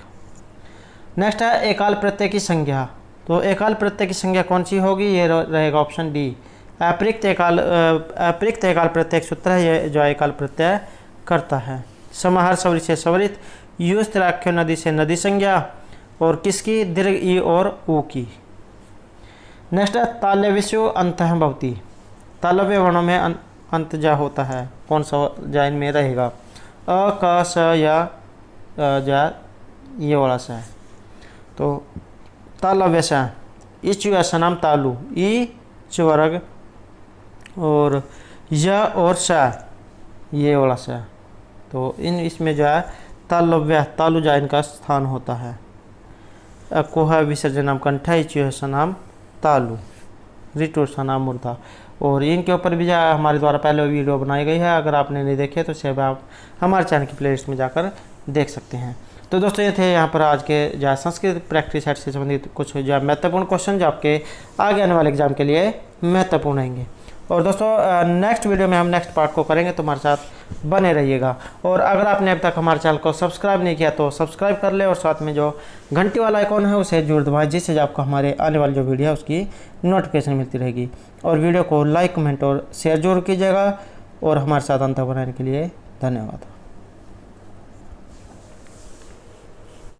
नेक्स्ट है एकाल प्रत्यय की संज्ञा, तो एकाल प्रत्यय की संज्ञा कौन सी होगी? ये रहेगा ऑप्शन डी अप्रयुक्त एकाल प्रत्यय सूत्र है, ये जो एकाल प्रत्यय करता है। समाहार सवरी से सवरित, युस्त राख्यो नदी से नदी संज्ञा, और किसकी? दीर्घ ई और ऊ की। नेक्स्ट है तालव्यस्यो अंतः भवति। तालव्य वर्णों में अंत जा होता है, कौन सा जा इनमें रहेगा? अ, क, स या जा ये वाला सा है, तो तालव्य सा, इच ऐसा नाम तालु, ई चवर्ग और य और सा ये वाला सा, तो इसमें जो है तालव्य तालु जा इनका स्थान होता है। कोह विसर्जन नाम कंठा, इच ऐसा नाम तालु, रिटोसा नाम मुर्दा, और इनके ऊपर भी हमारे द्वारा पहले वीडियो बनाई गई है, अगर आपने नहीं देखे तो सेब आप हमारे चैनल की प्लेलिस्ट में जाकर देख सकते हैं। तो दोस्तों ये थे यहाँ पर आज के जो संस्कृत प्रैक्टिस सेट से संबंधित कुछ जो महत्वपूर्ण क्वेश्चन जो आपके आगे आने वाले एग्जाम के लिए महत्वपूर्ण रहेंगे। और दोस्तों नेक्स्ट वीडियो में हम नेक्स्ट पार्ट को करेंगे, तो हमारे साथ बने रहिएगा। और अगर आपने अब तक हमारे चैनल को सब्सक्राइब नहीं किया तो सब्सक्राइब कर ले, और साथ में जो घंटी वाला आइकॉन है उसे जरूर दबाएं, जिससे आपको हमारे आने वाली जो वीडियो है उसकी नोटिफिकेशन मिलती रहेगी। और वीडियो को लाइक, कमेंट और शेयर जरूर कीजिएगा। और हमारे साथ अंत बनाने के लिए धन्यवाद।